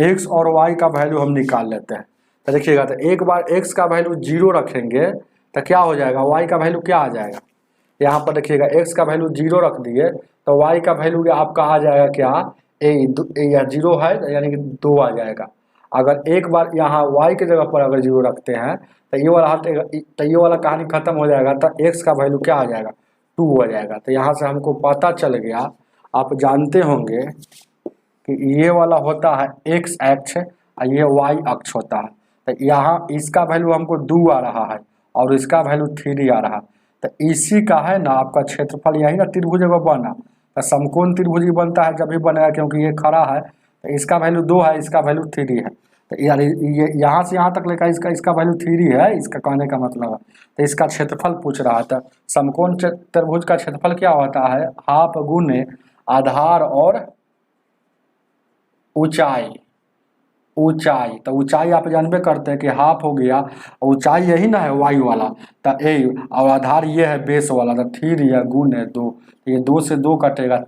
x और y का वैल्यू हम निकाल लेते हैं। तो देखिएगा, तो एक बार x का वैल्यू 0 रखेंगे तो क्या हो जाएगा, y का वैल्यू क्या आ जाएगा, यहाँ पर देखिएगा x का वैल्यू 0 रख दिए तो y का वैल्यू आपका आ जाएगा क्या, या 0 है यानी कि 2 आ जाएगा। अगर एक बार यहाँ y के जगह पर अगर 0 रखते हैं तो ये वाला हटेगा, तो ये वाला कहानी खत्म हो जाएगा, तो x का वैल्यू क्या आ जाएगा 2 हो जाएगा। तो यहाँ से हमको पता चल गया, आप जानते होंगे कि ये वाला होता है x अक्ष और ये y अक्ष होता है। तो यहाँ इसका वैल्यू हमको 2 आ रहा है और इसका वैल्यू 3 आ रहा है। तो इसी का है ना आपका क्षेत्रफल, यही ना त्रिभुज बना, तो समकोण त्रिभुज बनता है जब भी बनेगा, क्योंकि ये खड़ा है तो इसका वैल्यू 2 है, इसका वैल्यू 3 है। तो यानी ये यहाँ से यहाँ तक लेकर इसका वैल्यू 3 है, इसका कहने का मतलब है। तो इसका क्षेत्रफल पूछ रहा था। समकोण त्रिभुज का क्षेत्रफल क्या होता है, हाफ गुने आधार और ऊंचाई। तो ऊंचाई आप जानबे करते हैं कि हाफ हो गया, ऊंचाई यही ना है वाई वाला, तो ए, और आधार ये है बेस वाला, तो 3 या गुने 2, ये 2 से 2 कटेगा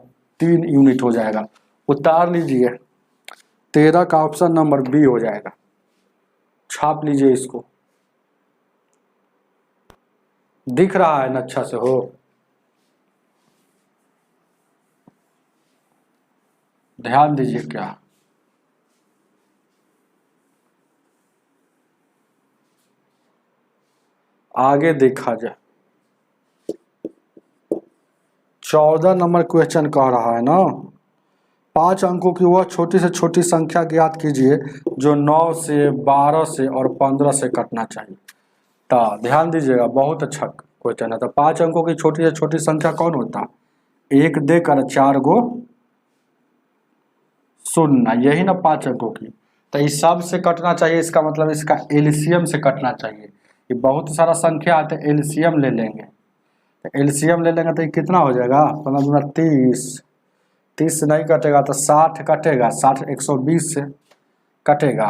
3 यूनिट हो जाएगा। उतार लीजिए, 13 का ऑप्शन नंबर बी हो जाएगा। छाप लीजिए इसको, दिख रहा है ना अच्छा से हो, ध्यान दीजिए क्या, आगे देखा जाए। 14 नंबर क्वेश्चन कह रहा है ना, 5 अंकों की वह छोटी से छोटी संख्या ज्ञात कीजिए जो 9 से 12 से और 15 से कटना चाहिए। तो ध्यान दीजिएगा, बहुत अच्छा क्वेश्चन है। तो 5 अंकों की छोटी से छोटी संख्या कौन होता है, 1 देकर 4 गो शून्य, यही ना 5 अंकों की। तो इस सब से कटना चाहिए, इसका मतलब इसका एलसीएम से कटना चाहिए। ये बहुत सारा संख्या आते हैं, एलसीएम ले लेंगे। तो एलसीएम ले लेंगे तो ये कितना हो जाएगा, 15 30, 30 से नहीं कटेगा तो 60 कटेगा, 60 120 से कटेगा।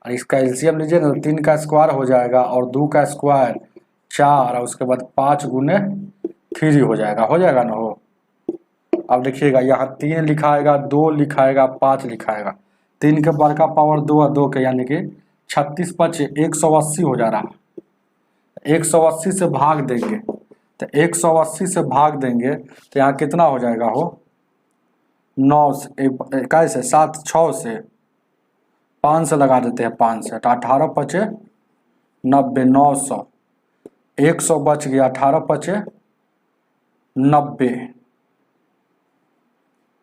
और इसका एलसीएम लीजिए ना, 3 का स्क्वायर हो जाएगा और 2 का स्क्वायर 4, और उसके बाद 5 गुने 3 हो जाएगा ना हो। अब देखिएगा यहाँ 3 लिखाएगा, 2 लिखाएगा, 5 लिखाएगा। 3 के बड़का पावर 2 और 2 के यानी कि 36 5 180 हो जा रहा है। 180 से भाग देंगे तो 180 से भाग देंगे तो यहाँ कितना हो जाएगा हो, 9 से 21 से 7 6 से 5 से लगा देते हैं, 5 से तो 18 5 90, 900, 100 बच गया, 18 5 90,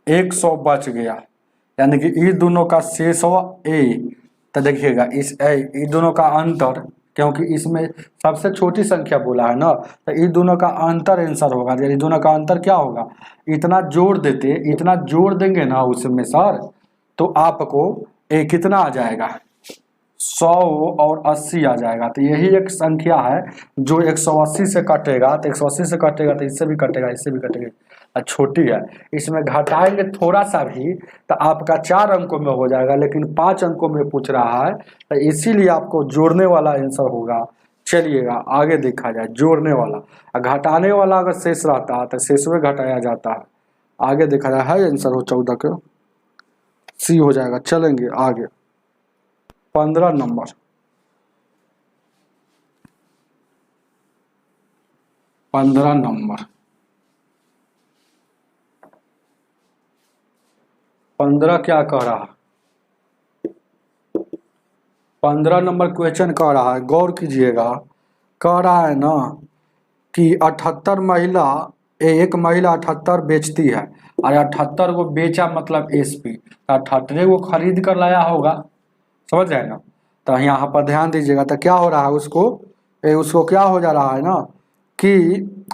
100 बच गया, यानी कि ये दोनों का शेष हो ए। तो देखिएगा इस ये दोनों का अंतर, क्योंकि इसमें सबसे छोटी संख्या बोला है ना, तो ये दोनों का अंतर आंसर होगा। ये दोनों का अंतर क्या होगा, इतना जोड़ देते, इतना जोड़ देंगे ना उसमें सर, तो आपको कितना आ जाएगा, 100 और 80 आ जाएगा। तो यही एक संख्या है जो 180 से कटेगा, तो 180 से कटेगा तो इससे भी कटेगा, इससे भी कटेगा, छोटी है। इसमें घटाएंगे थोड़ा सा भी तो आपका 4 अंकों में हो जाएगा, लेकिन 5 अंकों में पूछ रहा है, तो इसीलिए आपको जोड़ने वाला आंसर होगा। चलिएगा आगे देखा जाए, जोड़ने वाला। घटाने वाला अगर शेष रहता है तो शेष में घटाया जाता है। आगे देखा जाए, है आंसर हो 14 का सी हो जाएगा। चलेंगे आगे, 15 नंबर। 15 नंबर 15 क्या कह रहा है, 15 नंबर क्वेश्चन कह रहा है, गौर कीजिएगा। कह रहा है ना कि 78 महिला, एक महिला 78 बेचती है और 78 को बेचा मतलब एसपी, 78 को खरीद कर लाया होगा, समझ रहे हैं ना। तो यहाँ पर ध्यान दीजिएगा, तो क्या हो रहा है, उसको क्या हो जा रहा है ना कि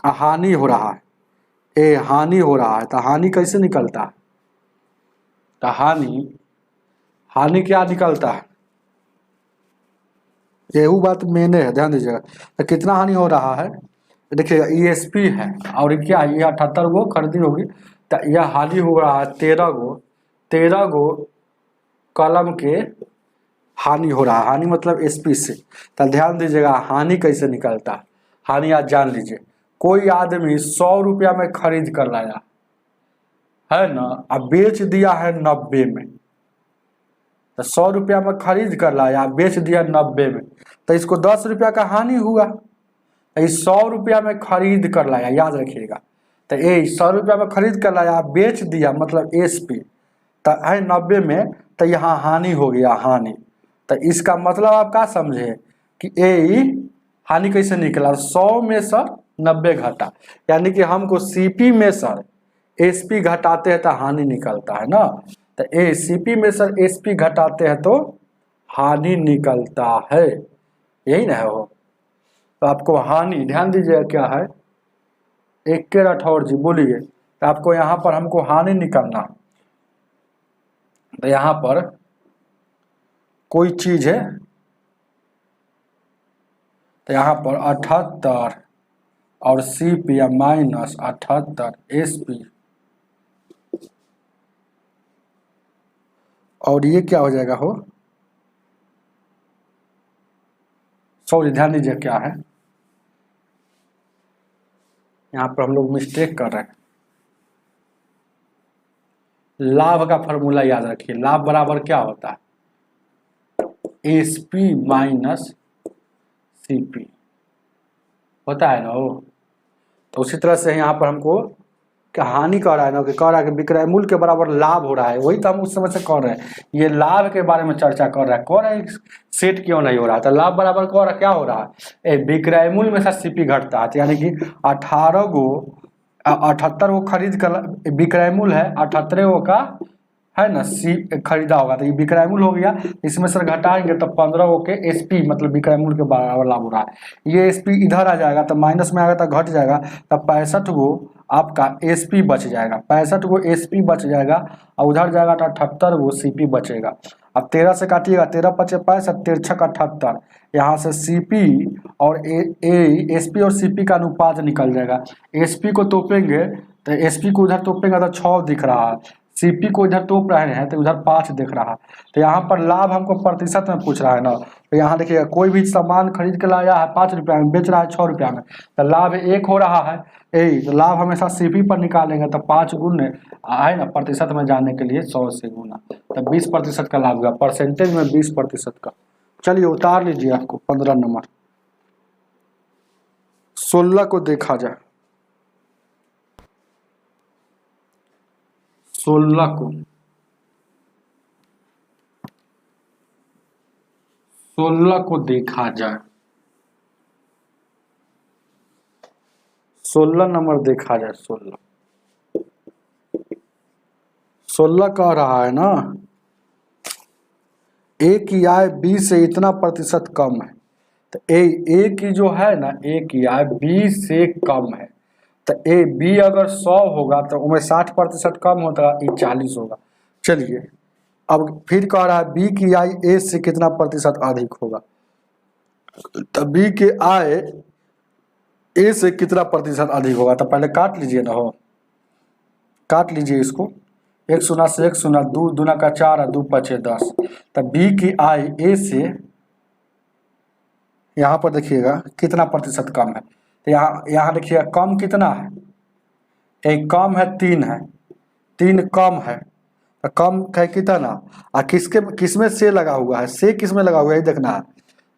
हानि हो रहा है, हानि हो रहा है। तो हानि कैसे निकलता है, तो हानि क्या निकलता है, यही बात मैंने है, ध्यान दीजिएगा। तो कितना हानि हो रहा है, देखिएगा ईएसपी है और क्या ये 78 गो खरीदी होगी, तो यह हानि हो रहा है 13 गो कलम के हानि हो रहा है। हानि मतलब एसपी से। तो ध्यान दीजिएगा हानि कैसे निकलता है। हानि आज जान लीजिए, कोई आदमी 100 रुपया में खरीद कर लाया है ना, अब बेच दिया है 90 में। तो 100 रुपया में खरीद कर लाया, बेच दिया 90 में, तो इसको 10 रुपया का हानि हुआ। तो 100 रुपया में खरीद कर लाया, याद रखिएगा। तो 100 रुपया में खरीद कर लाया, बेच दिया मतलब एसपी, तो है 90 में, तो यहाँ हानि हो गया, हानि। तो इसका मतलब आप क्या समझे कि हानि कैसे निकला, 100 में सर 90 घटा, यानी कि हमको सीपी में सर एसपी घटाते हैं तो हानि निकलता है ना। तो सीपी में सर एसपी घटाते हैं तो हानि निकलता है, यही ना है वो। तो आपको हानि ध्यान दीजिएगा क्या है, 1 के राठौर जी बोलिए। तो आपको यहाँ पर हमको हानि निकलना, तो यहाँ पर कोई चीज है, तो यहाँ पर 78 और सीपी या माइनस 78 एसपी, और ये क्या हो जाएगा हो, सॉरी ध्यान दीजिए क्या है, यहाँ पर हम लोग मिस्टेक कर रहे हैं। लाभ का फॉर्मूला याद रखिए, लाभ बराबर क्या होता है, एसपी माइनस सीपी होता है ना वो। तो उसी तरह से यहाँ पर हमको क्या हानि कह रहा है ना, कि कह रहा है कि विक्रय मूल्य के बराबर लाभ हो रहा है, वही तो हम उस समय से कर रहे हैं। ये लाभ के बारे में चर्चा कर रहा है, कह रहा है सेट क्यों नहीं हो रहा, तो लाभ बराबर कह रहा क्या हो रहा है, विक्रय मूल्य में से सीपी घटता है, यानी कि 78 गो खरीद कर, विक्रय मूल्य है 78 गो का है ना, सी खरीदा होगा, तो ये विक्रय मूल्य हो गया। इसमें सर घटाएंगे तो 15 गो के एसपी मतलब विक्रय मूल्य के बराबर लाभ हो रहा है। ये एसपी इधर आ जाएगा तो माइनस में आएगा तो घट जाएगा, तब 65 गो आपका एसपी बच जाएगा, 65 गो एसपी बच जाएगा और उधर जाएगा तो 78 गो सीपी बचेगा। अब 13 से काटिएगा, 13 पचे 65, 13 छक 78, यहाँ से सीपी और एसपी और सीपी का अनुपात निकल जाएगा। एसपी को तोपेंगे तो एसपी को उधर तोपेंगे तो 6 दिख रहा है, सीपी को इधर तोप रहे हैं तो उधर 5 दिख रहा है। तो यहाँ पर लाभ हमको प्रतिशत में पूछ रहा है ना, तो यहाँ देखिएगा कोई भी सामान खरीद के लाया है 5 रुपया में, बेच रहा है 6 रुपया में, तो लाभ 1 हो रहा है। तो लाभ हमेशा सीपी पर निकालेंगे तो 5 गुण है ना, प्रतिशत में जाने के लिए 100 से गुना, तो 20% का लाभ हुआ, परसेंटेज में 20% का। चलिए उतार लीजिए आपको 15 नंबर। 16 को देखा जाए, 16 को 16 को देखा जाए, 16 नंबर देखा जाए। 16 कह रहा है ना, ए की आय बी से इतना प्रतिशत कम है, तो ए की जो है ना, ए की आय बी से कम है, तो ए बी अगर 100 होगा तो उनमें 60% कम होता है, 40 होगा। चलिए अब फिर कह रहा है बी की आय ए से कितना प्रतिशत अधिक होगा, तो बी के आय ए से कितना प्रतिशत अधिक होगा, तो पहले काट लीजिए ना, हो काट लीजिए इसको, 1 शून्य से 1 शून्य, 2 दूना का 4 और 2 पचे 10, तो बी की आय ए से यहाँ पर देखिएगा कितना प्रतिशत कम है, तो यहाँ देखिएगा कम कितना है, एक कम है 3 है, 3 कम है, तो कम है कितना, और किसमें से लगा हुआ है, से किसमें लगा हुआ है ये देखना है,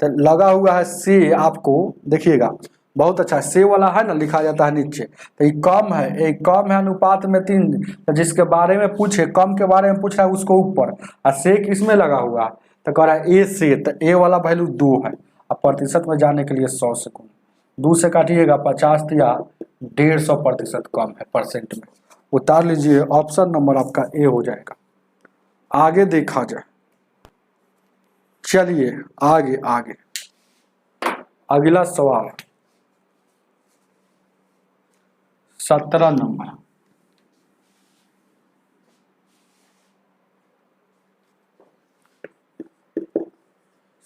तो लगा हुआ है से, आपको देखिएगा बहुत अच्छा से वाला है ना, लिखा जाता है नीचे, तो ये कम है, एक कम है अनुपात में 3, तो जिसके बारे में पूछे, कम के बारे में पूछ रहा है उसको ऊपर, और से किसमें लगा हुआ है, तो कह रहा है ए से, तो ए वाला वैल्यू 2 है, अब प्रतिशत में जाने के लिए 100 से गुण, 2 से काटिएगा 50 या 150% कम है परसेंट में। उतार लीजिए, ऑप्शन नंबर आपका ए हो जाएगा। आगे देखा जाए, चलिए आगे आगे अगला सवाल 17 नंबर।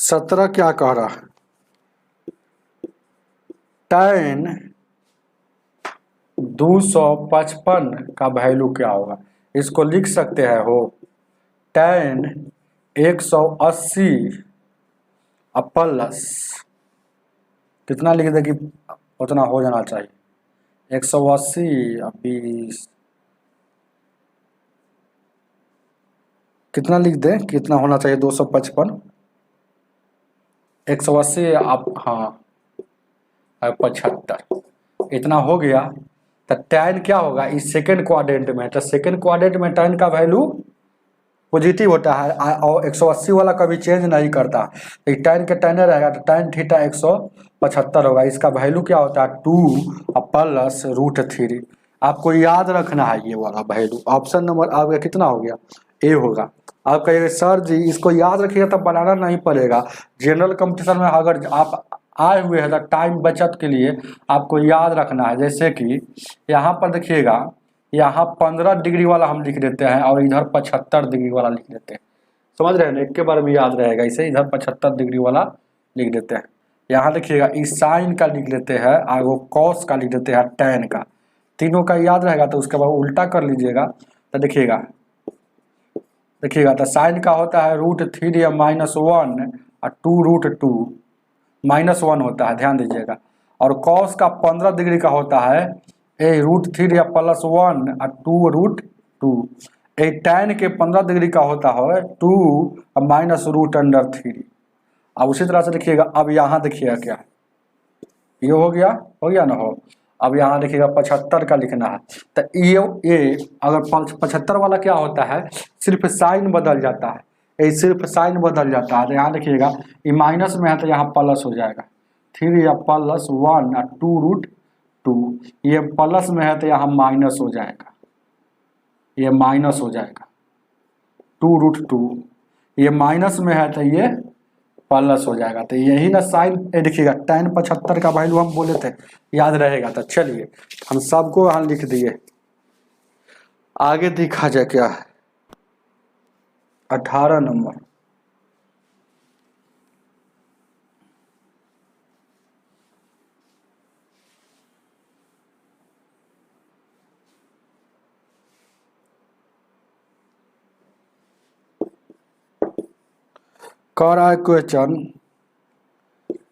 सत्रह क्या कह रहा है, tan 255 का वैल्यू क्या होगा, इसको लिख सकते हैं, हो tan 180 प्लस कितना लिख दे कि उतना हो जाना चाहिए, 180 20 कितना लिख दे, कितना होना चाहिए, 255 180 आप, हाँ 75 इतना हो गया। तो tan क्या होगा, इस सेकेंड क्वाड्रेंट में, तो सेकेंड क्वाड्रेंट में tan का वैल्यू पॉजिटिव होता है और 180 वाला कभी चेंज नहीं करता, तो tan के tan रहेगा, तो tan थीटा 175 होगा। इसका वैल्यू क्या होता है 2 प्लस √3, आपको याद रखना है ये वाला वैल्यू। ऑप्शन नंबर आपका कितना हो गया, ए होगा। आप कहिए सर जी इसको याद रखिएगा तब बनाना नहीं पड़ेगा, जनरल कंपटीशन में अगर आप आए हुए हैं तो टाइम बचत के लिए आपको याद रखना है। जैसे कि यहाँ पर देखिएगा, यहाँ 15 डिग्री वाला हम लिख देते हैं और इधर 75 डिग्री वाला लिख देते हैं, समझ रहे हैं ना, एक के बारे में याद रहेगा, इसे इधर 75 डिग्री वाला लिख देते हैं। यहाँ देखिएगा इस साइन का लिख लेते हैं और वो कॉस का लिख देते हैं, tan का, तीनों का याद रहेगा। तो उसके बाद उल्टा कर लीजिएगा, तो देखिएगा तो साइन का होता है √3 या -1 और 2√2 -1 होता है, ध्यान दीजिएगा। और कॉस का 15 डिग्री का होता है √3 या +1 और 2√2। tan के 15 डिग्री का होता है 2 -√3। अब उसी तरह से देखिएगा, अब यहाँ देखिएगा क्या ये हो गया ना, हो अब यहाँ देखिएगा 75 का लिखना है। तो ये अगर 75 वाला क्या होता है, सिर्फ साइन बदल जाता है, ये सिर्फ साइन बदल जाता है। तो यहाँ देखिएगा ये माइनस में है तो यहाँ प्लस हो जाएगा, 3 या +1 और 2√2, ये प्लस में है तो यहाँ माइनस हो जाएगा, ये माइनस हो जाएगा 2√2, ये माइनस में है तो ये प्लस हो जाएगा। तो यही ना साइन, देखिएगा tan 75 का वैल्यू हम बोले थे, याद रहेगा। तो चलिए हम सबको यहाँ लिख दिए। आगे देखा जाए क्या है 18 नंबर। कह रहा है क्वेश्चन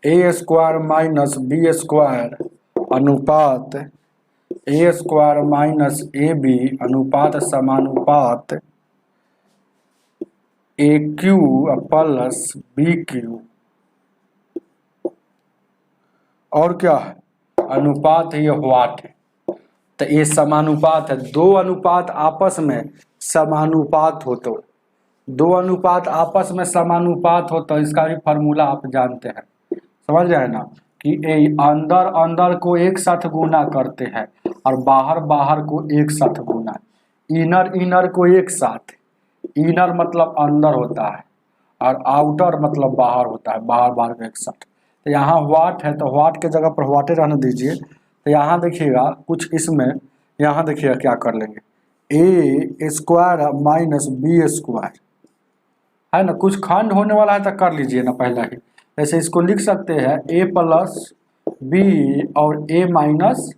ए स्क्वायर माइनस बी स्क्वायर अनुपात ए स्क्वायर माइनस ए बी अनुपात समानुपात ए क्यू प्लस बी क्यू, और क्या है अनुपात है, ये व्हाट है। तो ये समानुपात है, दो अनुपात आपस में समानुपात हो तो, दो अनुपात आपस में समानुपात हो तो इसका भी फार्मूला आप जानते हैं, समझ रहे हैं ना, कि अंदर अंदर को एक साथ गुना करते हैं और बाहर बाहर को एक साथ गुना, इनर इनर को एक साथ, इनर मतलब अंदर होता है और आउटर मतलब बाहर होता है, बाहर बाहर को एक साथ। तो यहाँ व्हाट है तो व्हाट के जगह पर व्हाटे रहने दीजिए। तो यहाँ देखिएगा कुछ इसमें, यहाँ देखिएगा क्या कर लेंगे, ए स्क्वायर माइनस बी स्क्वायर है ना, कुछ खंड होने वाला है तो कर लीजिए ना पहला ही। जैसे इसको लिख सकते हैं ए प्लस बी और ए माइनस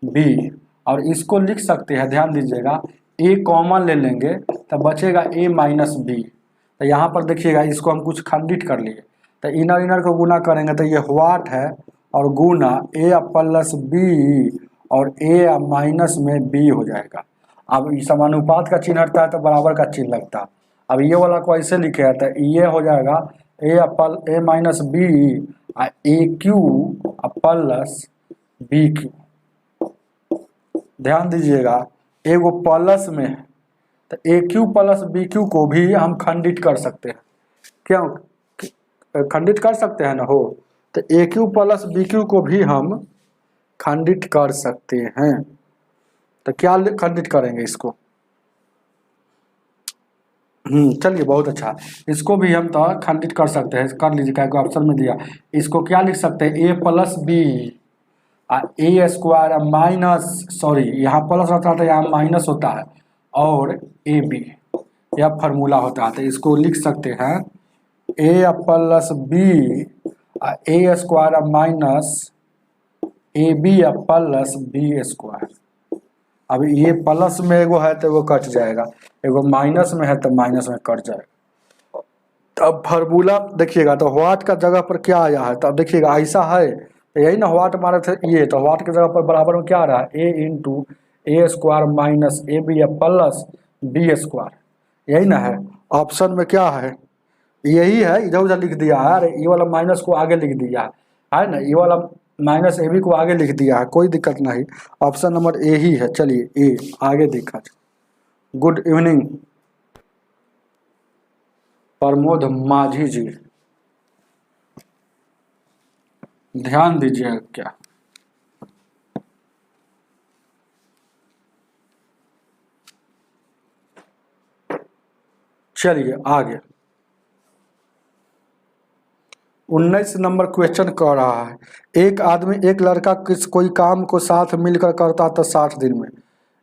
बी, और इसको लिख सकते हैं, ध्यान दीजिएगा ए कॉमन ले लेंगे तो बचेगा ए माइनस बी। तो यहाँ पर देखिएगा इसको हम कुछ खंडित कर लिए, तो इनर इनर को गुना करेंगे तो ये व्हाट है और गुना ए प्लस बी और ए माइनस में बी हो जाएगा। अब समानुपात का चिन्ह हटता है तो बराबर का चिन्ह लगता है। अब ये वाला को ऐसे लिखे है तो ये हो जाएगा ए माइनस बी ए क्यू प्लस बी क्यू। ध्यान दीजिएगा एगो प्लस में है तो ए क्यू प्लस बी क्यू को भी हम खंडित कर सकते हैं, क्यों खंडित कर सकते हैं ना हो, तो ए क्यू प्लस बी क्यू को भी हम खंडित कर सकते हैं। तो क्या खंडित करेंगे इसको, चलिए बहुत अच्छा, इसको भी हम तो खंडित कर सकते हैं, कर लीजिए क्या ऑप्शन में दिया। इसको क्या लिख सकते हैं A plus B A square minus, sorry यहाँ प्लस होता है तो यहाँ माइनस होता है, और ए बी, यह फार्मूला होता है। तो इसको लिख सकते हैं A plus B A square minus A B plus B square. अब ये प्लस में एगो है तो वो कट जाएगा, एगो माइनस में है तो माइनस में कट जाएगा। तो अब फार्मूला देखिएगा तो व्हाट का जगह पर क्या आया है, तो अब देखिएगा ऐसा है तो यही ना व्हाट हमारे थे ये, तो व्हाट की जगह पर बराबर में क्या आ रहा है A into A square minus A B plus B square, यही ना है। ऑप्शन में क्या है यही है, इधर उधर लिख दिया है, अरे ये वाला माइनस को आगे लिख दिया है ना, ये वाला माइनस ए बी को आगे लिख दिया है, कोई दिक्कत नहीं, ऑप्शन नंबर ए ही है। चलिए ए आगे देखा जाए। गुड इवनिंग प्रमोद माझी जी, ध्यान दीजिए क्या, चलिए आगे 19 नंबर क्वेश्चन कह रहा है, एक आदमी एक लड़का किस कोई काम को साथ मिलकर करता तो 60 दिन में,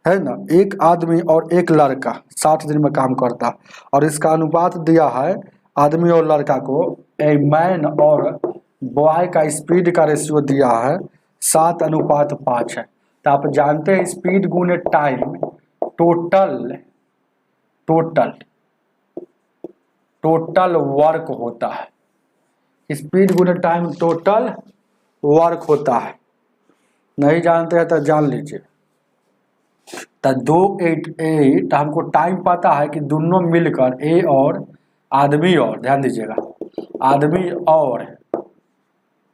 है ना, एक आदमी और एक लड़का 60 दिन में काम करता, और इसका अनुपात दिया है आदमी और लड़का को, ए मैन और बॉय का स्पीड का रेशियो दिया है 7:5 है। तो आप जानते हैं स्पीड गुने time total total total work होता है, स्पीड गुने टाइम टोटल वर्क होता है, नहीं जानते हैं तो जान लीजिए। तो 288 हमको टाइम पता है कि दोनों मिलकर ए और आदमी और, ध्यान दीजिएगा आदमी और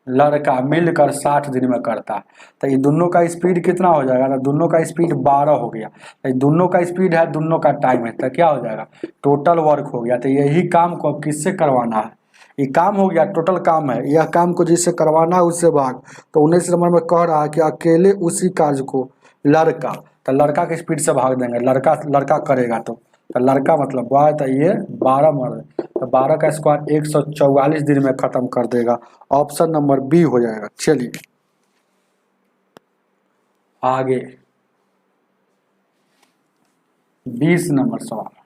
लड़का मिलकर 60 दिन में करता है। तो ये दोनों का स्पीड कितना हो जाएगा ना, दोनों का स्पीड 12 हो गया, तो दोनों का स्पीड है दोनों का टाइम है, तो क्या हो जाएगा टोटल वर्क हो गया। तो यही काम को अब किससे करवाना है, ये काम हो गया टोटल काम है, यह काम को जिससे करवाना है उससे भाग। तो 19 नंबर में कह रहा है कि अकेले उसी कार्य को लड़का, तो लड़का के स्पीड से भाग देंगे, लड़का करेगा तो लड़का मतलब बॉय, तो ये 12 मर्द तो 12 का स्क्वायर 144 दिन में खत्म कर देगा। ऑप्शन नंबर बी हो जाएगा। चलिए आगे 20 नंबर सवाल।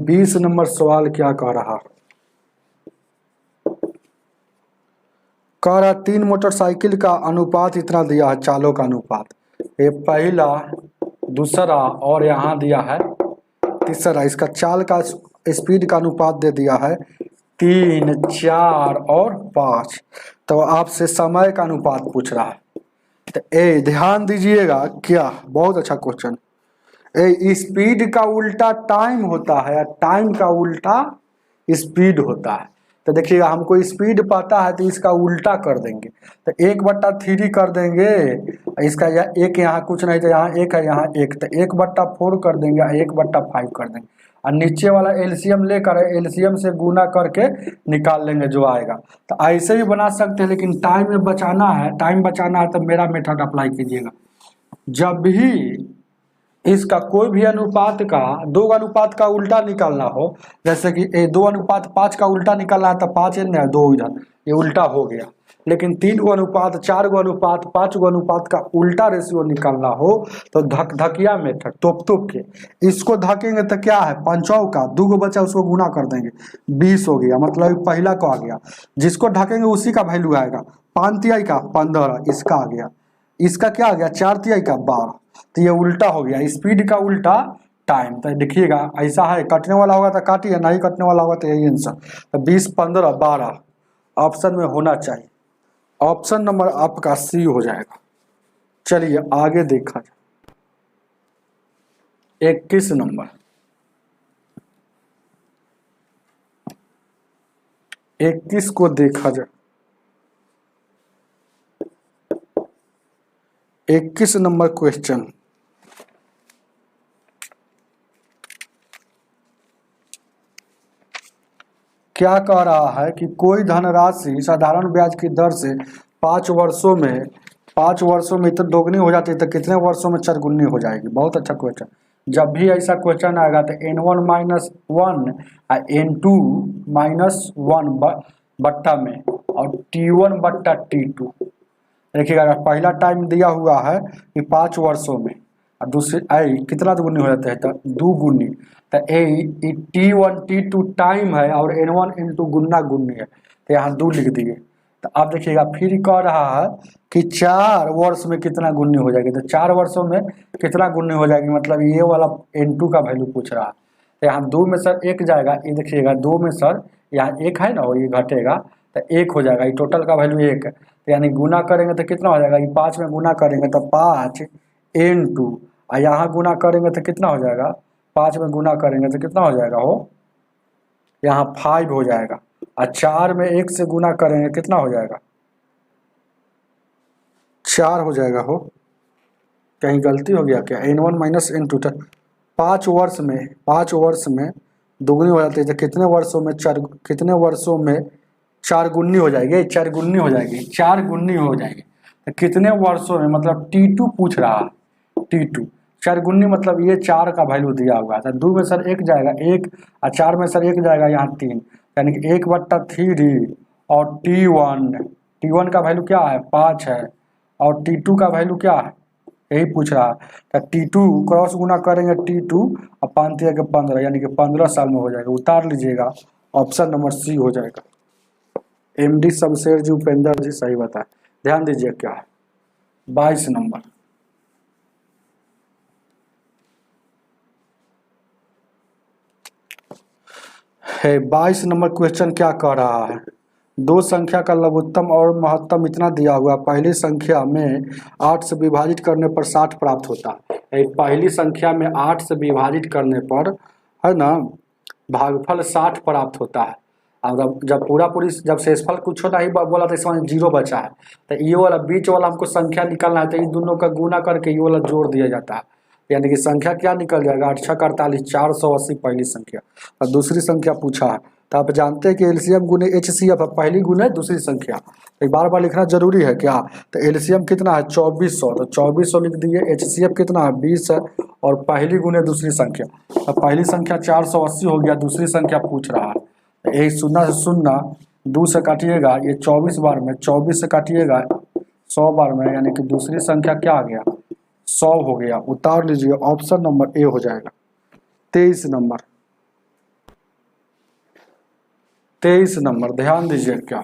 20 नंबर सवाल क्या कह रहा, कह रहा 3 मोटरसाइकिल का अनुपात इतना दिया है, चालों का अनुपात, ये पहला, दूसरा और यहाँ दिया है तीसरा। इसका चाल का स्पीड का अनुपात दे दिया है 3, 4 और 5। तो आपसे समय का अनुपात पूछ रहा है। तो ध्यान दीजिएगा, क्या बहुत अच्छा क्वेश्चन। स्पीड का उल्टा टाइम होता है, टाइम का उल्टा स्पीड होता है। तो देखिएगा, हमको स्पीड पता है तो इसका उल्टा कर देंगे, तो 1/3 कर देंगे। इसका एक यहाँ कुछ नहीं, तो यहाँ 1 है, यहाँ 1, तो 1/4 कर देंगे, 1/5 कर देंगे। और नीचे वाला एलसीएम लेकर एलसीएम से गुना करके निकाल लेंगे जो आएगा। तो ऐसे भी बना सकते हैं, लेकिन टाइम में बचाना है, टाइम बचाना है तो मेरा मेथड अप्लाई कीजिएगा। जब भी इसका कोई भी अनुपात का 2 अनुपात का उल्टा निकालना हो, जैसे कि 2:5 का उल्टा निकालना है तो 5 इधर 2 इधर, ये उल्टा हो गया। लेकिन 3 अनुपात 4 अनुपात 5 अनुपात का उल्टा रेशियो निकालना हो तो धकिया मेथड, तोप के इसको धकेंगे तो क्या है, 5 का 2 बचा उसको गुना कर देंगे, 20 हो गया। मतलब पहला को आ गया, जिसको ढकेंगे उसी का वैल्यू आएगा। 5 तिहाई का 15, इसका आ गया। इसका क्या आ गया, 4 तिहाई का 12। तो ये उल्टा हो गया, स्पीड का उल्टा टाइम। तो देखिएगा, ऐसा है, कटने वाला होगा तो काटिए, नहीं कटने वाला होगा तो यही आंसर। तो 20, 15, 12 ऑप्शन में होना चाहिए। ऑप्शन नंबर आपका सी हो जाएगा। चलिए आगे देखा जाए 21 नंबर। 21 को देखा जाए। 21 नंबर क्वेश्चन, क्या कह रहा है कि कोई धनराशि साधारण ब्याज की दर से 5 वर्षों में इतना दोगुनी हो जाती है तो कितने वर्षों में चरगुनी हो जाएगी। बहुत अच्छा क्वेश्चन। जब भी ऐसा क्वेश्चन आएगा तो n1 - 1 n2 - 1 बट्टा में और t1 बट्टा t2। देखिएगा, पहला टाइम दिया हुआ है कि 5 वर्षों में, और दूसरी कितना गुनी हो जाता है, तो 2 गुनी। तो t1 t2 टाइम है और n1 n2 गुन्ना गुन्नी है, तो यहाँ 2 लिख दिए। तो अब देखिएगा, फिर कह रहा है कि 4 वर्ष में कितना गुन्नी हो जाएगी। तो 4 वर्षों में कितना गुन्नी हो जाएगी, मतलब ये वाला n2 का वैल्यू पूछ रहा है। तो यहाँ 2 में सर 1 जाएगा, ये देखिएगा 2 में सर यहाँ 1 है ना, ये घटेगा तो 1 हो जाएगा, ये टोटल का वैल्यू 1 है। तो यानी गुना करेंगे तो कितना हो जाएगा, ये 5 में गुना करेंगे तो 5 n2, और यहाँ गुना करेंगे तो कितना हो जाएगा, 5 में गुना करेंगे तो कितना हो जाएगा, हो यहाँ 5 हो जाएगा। और 4 में 1 से गुना करेंगे कितना हो जाएगा, 4 हो जाएगा। हो कहीं गलती हो गया क्या, n1 - n2। 5 वर्ष में दोगुनी हो जाती है, तो कितने वर्षों में 4 गुनी हो जाएगी, 4 गुनी हो जाएगी, 4 गुनी हो जाएगी। तो कितने वर्षों में, मतलब t2 पूछ रहा है, t2 4 गुनी, मतलब ये 4 का वैल्यू दिया हुआ है। तो 2 में सर 1 जाएगा 1, और 4 में सर 1 जाएगा, यहाँ 3, यानी कि 1/3। और t1 का वैल्यू क्या है, 5 है, और t2 का वैल्यू क्या है, यही पूछ रहा है। तो t2 क्रॉस गुना करेंगे, t2 और 5 तिया के 15, यानी कि 15 साल में हो जाएगा। उतार लीजिएगा, ऑप्शन नंबर सी हो जाएगा। MD शमशेर जी, उपेंद्र जी सही बताए। ध्यान दीजिए क्या है 22 नंबर। है 22 नंबर क्वेश्चन क्या कह रहा है, 2 संख्या का लघुत्तम और महत्तम इतना दिया हुआ, पहली संख्या में 8 से विभाजित करने पर 60 प्राप्त होता है। पहली संख्या में 8 से विभाजित करने पर, है ना, भागफल 60 प्राप्त होता है। और जब शेषफल कुछ नहीं बोला तो इसमें 0 बचा है, तो ये वाला बीच वाला हमको संख्या निकालना है, तो इन दोनों का गुना करके ये वाला जोड़ दिया जाता है, यानी कि संख्या क्या निकल जाएगा, 8 × 48 480 पहली संख्या। और दूसरी संख्या पूछा है तो आप जानते हैं कि एलसीएम गुने एचसीएफ है, पहली गुने दूसरी संख्या। तो बार बार लिखना जरूरी है क्या? तो एलसीएम कितना है 2400, तो 2400 लिख दिए। एचसीएफ कितना है 20 है, और पहली गुने दूसरी संख्या, तो पहली संख्या 480 हो गया, दूसरी संख्या पूछ रहा है। तो यही 0 से 0, 2 से काटिएगा, ये 24 बार में, 24 से काटिएगा 100 बार में, यानी कि दूसरी संख्या क्या आ गया 100 हो गया। उतार लीजिए, ऑप्शन नंबर ए हो जाएगा। 23 नंबर, 23 नंबर ध्यान दीजिए क्या,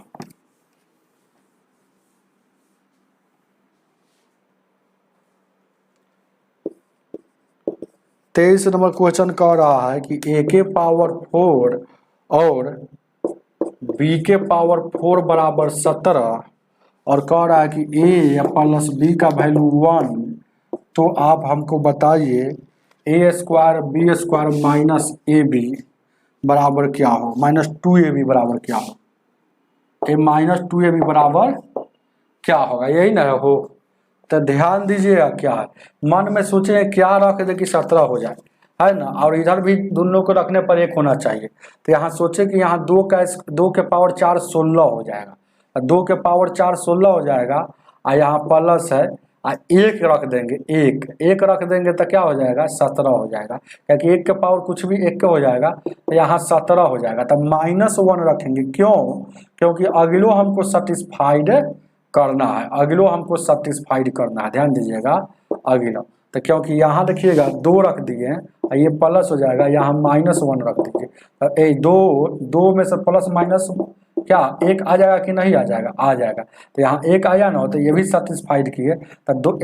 तेईस नंबर क्वेश्चन कह रहा है कि ए के पावर 4 और बी के पावर 4 बराबर 17, और कह रहा है कि ए प्लस बी का वैल्यू 1, तो आप हमको बताइए A square B square minus A B बराबर क्या हो, माइनस 2ab बराबर क्या हो, ए माइनस 2ab बराबर क्या होगा, यही ना हो। तो ध्यान दीजिएगा क्या है, मन में सोचे क्या रख दे कि 17 हो जाए, है ना, और इधर भी दोनों को रखने पर 1 होना चाहिए। तो यहाँ सोचे कि यहाँ 2 के पावर 4 16 हो जाएगा, 2 के पावर 4 16 हो जाएगा, और यहाँ प्लस है, और 1 रख देंगे, एक रख देंगे तो क्या हो जाएगा 17 हो जाएगा, क्योंकि 1 के पावर कुछ भी 1 के हो जाएगा, तो यहाँ 17 हो जाएगा। तो -1 रखेंगे, क्यों? क्योंकि अगलो हमको सेटिस्फाइड करना है, अगलो हमको सेटिस्फाइड करना है, ध्यान दीजिएगा अगलो। तो क्योंकि यहाँ देखिएगा 2 रख दिए, ये प्लस हो जाएगा, यहाँ -1 रख दीजिए, तो ये दो में से प्लस माइनस क्या 1 आ जाएगा कि नहीं आ जाएगा, आ जाएगा। तो यहाँ 1 आया ना, तो ये भी सेटिस्फाइड किए, तो दो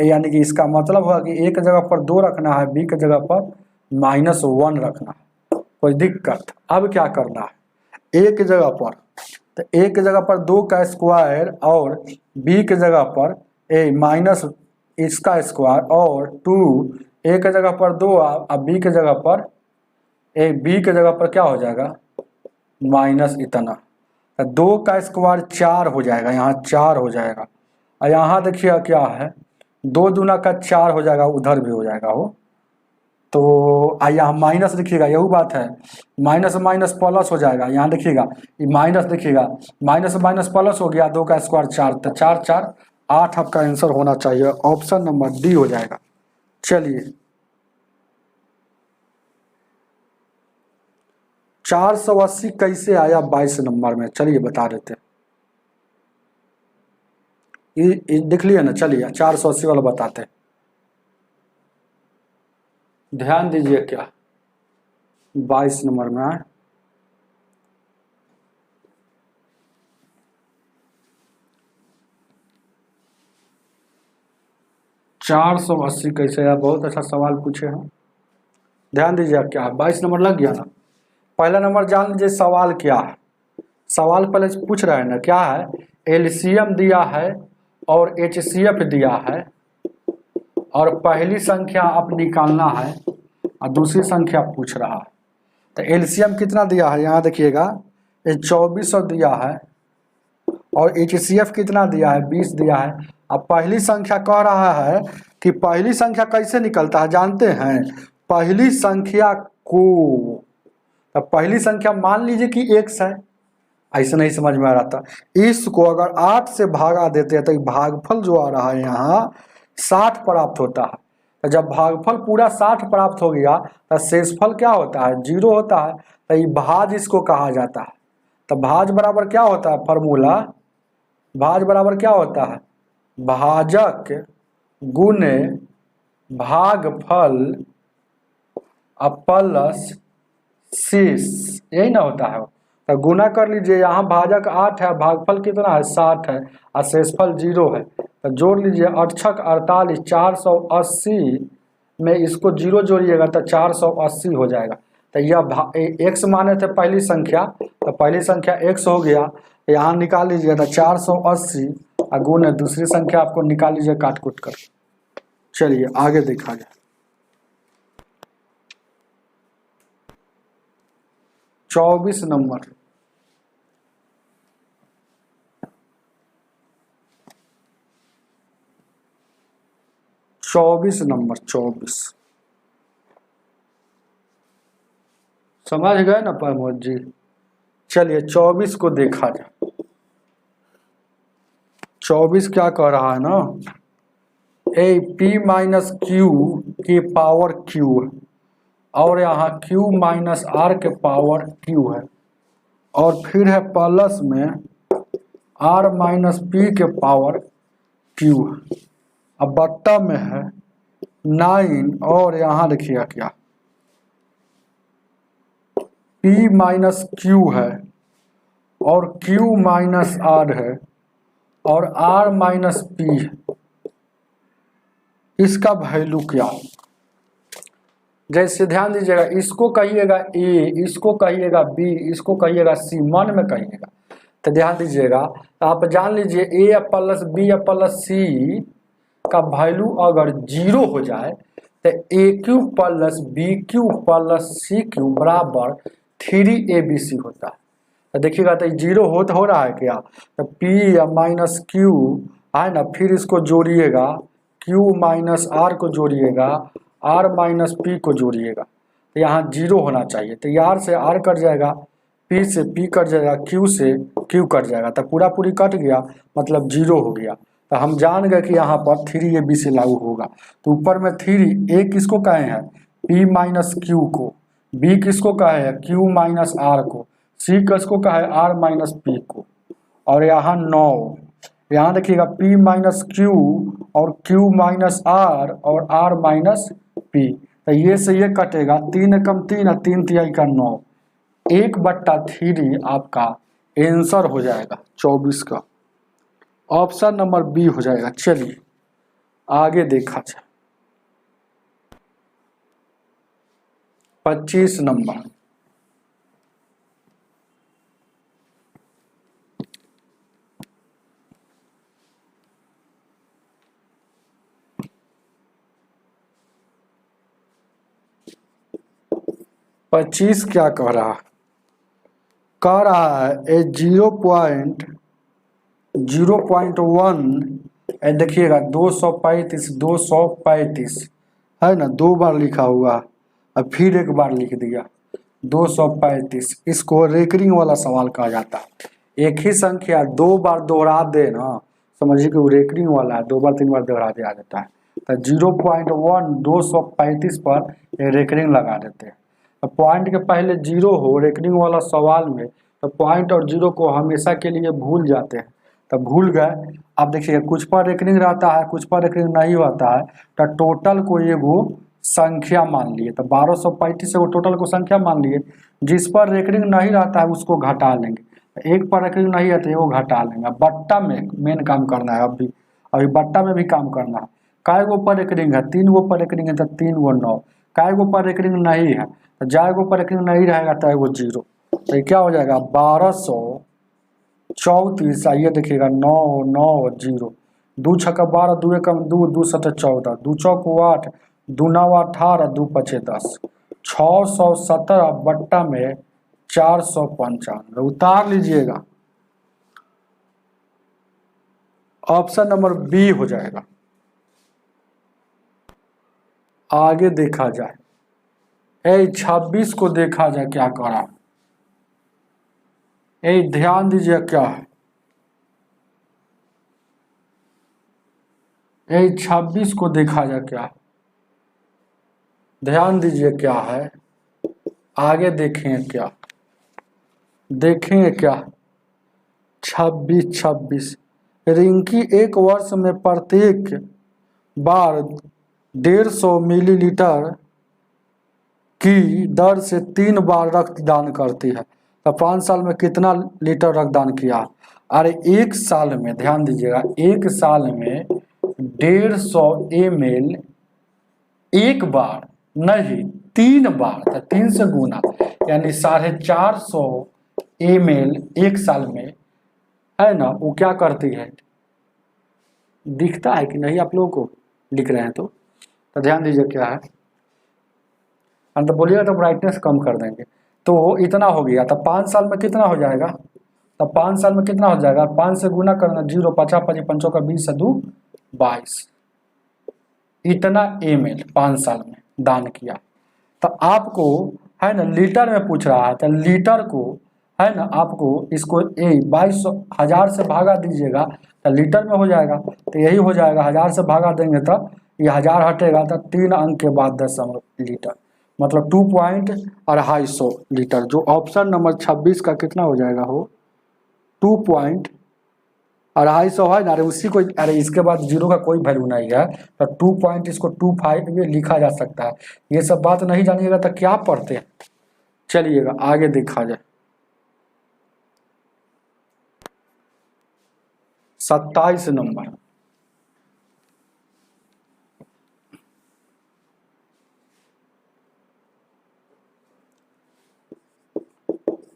यानी कि इसका मतलब हुआ कि एक जगह पर 2 रखना है, बी की जगह पर -1 रखना है, कोई दिक्कत। अब क्या करना है, एक जगह पर, तो एक जगह पर 2 का स्क्वायर, और बी की जगह पर माइनस इसका स्क्वायर, और 2 एक जगह पर 2, और बी की जगह पर बी की जगह पर क्या हो जाएगा माइनस इतना, तो 2 का स्क्वायर 4 हो जाएगा, यहाँ 4 हो जाएगा, और यहाँ देखिए क्या है 2 दूना का 4 हो जाएगा, उधर भी हो जाएगा हो। तो यहाँ माइनस देखिएगा, यही बात है, माइनस माइनस प्लस हो जाएगा, यहाँ देखिएगा ये माइनस, देखिएगा माइनस माइनस प्लस हो गया, 2 का स्क्वायर 4, तो 4 4 8 आपका आंसर होना चाहिए, ऑप्शन नंबर डी हो जाएगा। चलिए 480 कैसे आया 22 नंबर में, चलिए बता देते हैं, ये देख लिया ना, चलिए 480 वाला बताते हैं। ध्यान दीजिए क्या 22 नंबर में आए, चार सौ अस्सी कैसे आया, बहुत अच्छा सवाल पूछे हैं। ध्यान दीजिए क्या है, 22 नंबर लग गया ना। पहला नंबर जान लीजिए सवाल क्या है, सवाल पहले पूछ रहे हैं ना क्या है, एलसीएम दिया है और एचसीएफ दिया है, और पहली संख्या आप निकालना है, और दूसरी संख्या पूछ रहा है। तो एलसीएम कितना दिया है, यहाँ देखिएगा ये 2400 दिया है, और एचसीएफ कितना दिया है 20 दिया है। अब पहली संख्या कह रहा है कि पहली संख्या कैसे निकलता है जानते हैं, पहली संख्या को, अब पहली संख्या मान लीजिए कि x है, ऐसे नहीं समझ में आ रहा था, इसको अगर 8 से भागा देते हैं तो भागफल जो आ रहा है यहाँ 60 प्राप्त होता है। तो जब भागफल पूरा 60 प्राप्त हो गया तो शेषफल क्या होता है 0 होता है, तो ये भाज इसको कहा जाता है। तो भाज बराबर क्या होता है, फॉर्मूला भाज बराबर क्या होता है, भाजक गुने भागफल प्लस शेष, यही ना होता है। तो गुना कर लीजिए, यहाँ भाजक 8 है, भागफल कितना है 60 है, और शेषफल 0 है, तो जोड़ लीजिए 8 48, 480 में इसको 0 जोड़िएगा तो 480 हो जाएगा। तो यह x माने थे पहली संख्या, तो पहली संख्या x हो गया, यहाँ निकाल लीजिए तो 480, और गुने दूसरी संख्या आपको निकाल लीजिए काट कूट कर। चलिए आगे देखा जाए, 24 नंबर, 24 नंबर, 24 समझ गए ना प्रमोद जी। चलिए 24 को देखा जाए। 24 क्या कह रहा है ना, ए पी माइनस क्यू के पावर क्यू है और यहाँ क्यू माइनस आर के पावर क्यू है और फिर है प्लस में आर माइनस पी के पावर क्यू है। अब बट्टा में है 9 और यहाँ देखिएगा क्या P माइनस क्यू है और Q माइनस आर है और R माइनस पी है। इसका वैल्यू क्या है? जैसे ध्यान दीजिएगा, इसको कहिएगा A, इसको कहिएगा B, इसको कहिएगा C, मन में कहिएगा। तो ध्यान दीजिएगा, आप जान लीजिए A या प्लस B या प्लस C का वैल्यू अगर 0 हो जाए तो AQ plus BQ plus CQ बराबर 3ABC होता है। तो देखिएगा तो 0 हो रहा है क्या, तो P या माइनस Q है ना, फिर इसको जोड़िएगा Q माइनस R को जोड़िएगा, R माइनस P को जोड़िएगा, तो यहाँ 0 होना चाहिए। तो R से R कट जाएगा, P से P कट जाएगा, Q से Q कट जाएगा, तो पूरा पूरी कट गया, मतलब 0 हो गया। तो हम जान गए कि यहाँ पर 3AB से लागू होगा। तो ऊपर में 3 A किसको कहे हैं, P माइनस Q को, B किसको कहे हैं, Q माइनस R को, C किसको कहे R माइनस P को, और यहाँ 9, यहाँ देखिएगा P माइनस Q और Q माइनस R और R माइनस P। तो ये से ये कटेगा, 3 कम 3 और 3 तिहाई का 9, 1/3 आपका आंसर हो जाएगा 24 का। ऑप्शन नंबर बी हो जाएगा। चलिए आगे देखा जाए। 25 नंबर, पच्चीस क्या कह रहा है ए 0.1 देखिएगा 235 है ना, 2 बार लिखा हुआ और फिर एक बार लिख दिया 235। इसको रेकरिंग वाला सवाल कहा जाता है। एक ही संख्या 2 बार दोहरा दे ना, समझिए कि वो रेकरिंग वाला है, 2 बार 3 बार दोहरा दिया जाता है। तो 0.1 235 पर रेकरिंग लगा देते हैं। तो पॉइंट के पहले 0 हो रेकरिंग वाला सवाल में, तो पॉइंट और 0 को हमेशा के लिए भूल जाते हैं। तो भूल गए। अब देखिए कुछ पर रेकरिंग रहता है, कुछ पर रेकरिंग नहीं होता है। तो टोटल को ये वो संख्या मान लिए, तो 1235 से वो टोटल को संख्या मान लिए। जिस पर रेकरिंग नहीं रहता है उसको घटा लेंगे, एक पर रेकरिंग नहीं रहती है वो घटा लेंगे। बट्टा में मेन काम करना है, अभी बट्टा में भी काम करना है। काय गो पर रेकरिंग है, 3 गो पर रेकरिंग है, तो 3 गो 9। काय गो पर रेकरिंग नहीं है, तो जाए गो पर रेकरिंग नहीं रहेगा तो वो 0। तो ये क्या हो जाएगा 1234। आइए देखिएगा 9 9 0, 2 छक्का 12, 2 एकम 2, 2 सत 14, 2 चौक 8, 2 9 18, 2 पचे 10, 617 बट्टा में 495 उतार लीजिएगा। ऑप्शन नंबर बी हो जाएगा। आगे देखा जाए, 26 को देखा जाए क्या करा। ध्यान दीजिए क्या है, 26 को देखा जाए क्या, ध्यान दीजिए क्या है। आगे देखें क्या, 26 रिंकी एक वर्ष में प्रत्येक बार 150 मिलीलीटर की दर से 3 बार रक्तदान करती है, तो 5 साल में कितना लीटर रक्तदान किया। अरे 1 साल में, ध्यान दीजिएगा, 1 साल में 150 ml एक बार नहीं 3 बार, तो 3 से गुना, यानी 450 ml 1 साल में है ना। वो क्या करती है, दिखता है कि नहीं आप लोगों को, लिख रहे हैं तो ध्यान दीजिए क्या है। हम तो बोलिएगा तो ब्राइटनेस कम कर देंगे। तो इतना हो गया, तो 5 साल में कितना हो जाएगा, तो 5 साल में कितना हो जाएगा, 5 से गुना करना, 0 50 5 5 का 20 से 2 22, इतना ml 5 साल में दान किया। तो आपको है ना, लीटर में पूछ रहा है, तो लीटर को है ना आपको इसको 22,000 से भागा दीजिएगा तो लीटर में हो जाएगा। तो यही हो जाएगा, 1000 से भागा देंगे तो ये 1000 हटेगा तो 3 अंक के बाद 10 लीटर, मतलब 2.250 लीटर। जो ऑप्शन नंबर 26 का कितना हो जाएगा, हो 2.250 है ना। अरे उसी को, अरे इसके बाद जीरो का कोई वैल्यू नहीं है तो 2 इसको 25 में लिखा जा सकता है। ये सब बात नहीं जानिएगा तो क्या पढ़ते हैं। चलिएगा आगे देखा जाए। 27 नंबर,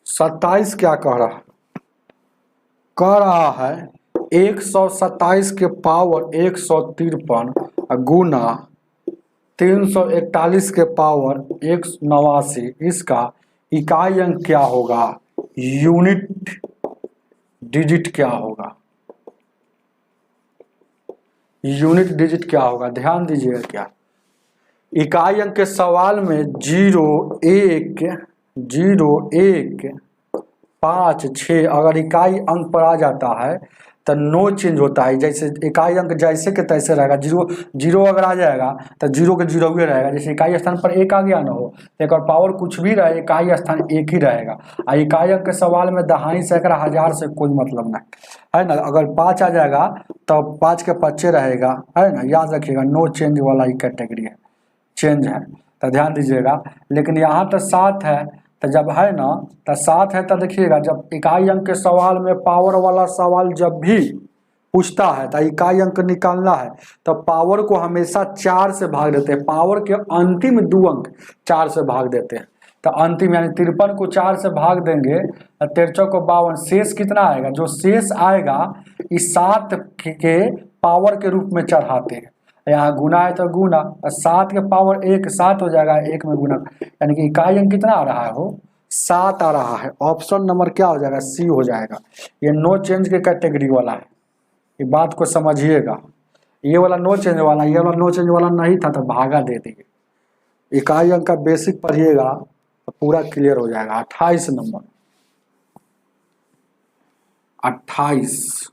सत्ताईस क्या कह रहा है 127 के पावर 153 गुना 341 के पावर 189, इसका इकाई अंक क्या होगा, यूनिट डिजिट क्या होगा, यूनिट डिजिट क्या होगा। ध्यान दीजिएगा, क्या इकाई अंक के सवाल में 0 1 0 1 5 6 अगर इकाई अंक पर आ जाता है तो नो चेंज होता है, जैसे इकाई अंक जैसे के तैसे रहेगा। जीरो अगर आ जाएगा तो जीरो के जीरो ही रहेगा। जैसे इकाई स्थान पर एक आ गया ना हो तो एक और पावर कुछ भी रहे, इकाई स्थान एक ही रहेगा। और इकाई अंक के सवाल में दहाई सैकड़ा हजार से कोई मतलब नहीं है ना। अगर 5 आ जाएगा तो 5 के 5 रहेगा, है ना, याद रखिएगा। नो चेंज वाला ही कैटेगरी है, चेंज है तो ध्यान दीजिएगा। लेकिन यहाँ तो 7 है, तो जब है ना तो 7 है तो देखिएगा, जब इकाई अंक के सवाल में पावर वाला सवाल जब भी पूछता है तो इकाई अंक निकालना है तो पावर को हमेशा 4 से भाग देते हैं। पावर के अंतिम 2 अंक 4 से भाग देते हैं। तो अंतिम यानी 53 को 4 से भाग देंगे, 13 को 52, शेष कितना आएगा, जो शेष आएगा इस 7 के पावर के रूप में चढ़ाते हैं। यहाँ गुना है तो गुना, 7 के पावर 1 7 हो जाएगा, 1 में गुना, यानी कि इकाई अंक कितना आ रहा है, हो 7 आ रहा है। ऑप्शन नंबर क्या हो जाएगा, सी हो जाएगा। ये नो चेंज के कैटेगरी वाला है, ये बात को समझिएगा। ये वाला नो चेंज वाला, ये वाला नो चेंज वाला नहीं था तो भागा दे दिए। इकाई अंक का बेसिक पढ़िएगा तो पूरा क्लियर हो जाएगा। 28 नंबर, 28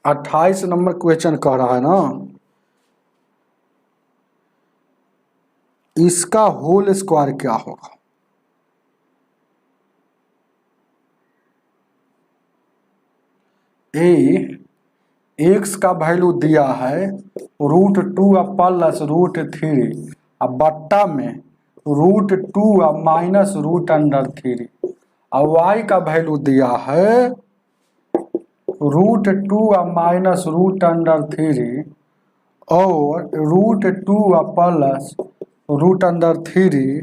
28 नंबर क्वेश्चन कह रहा है ना, इसका होल स्क्वायर क्या होगा। एक्स का वैल्यू दिया है √2 प्लस √3 अब बट्टा में √2 माइनस √3 और वाई का वैल्यू दिया है √2 माइनस √3 और √2 प्लस √3।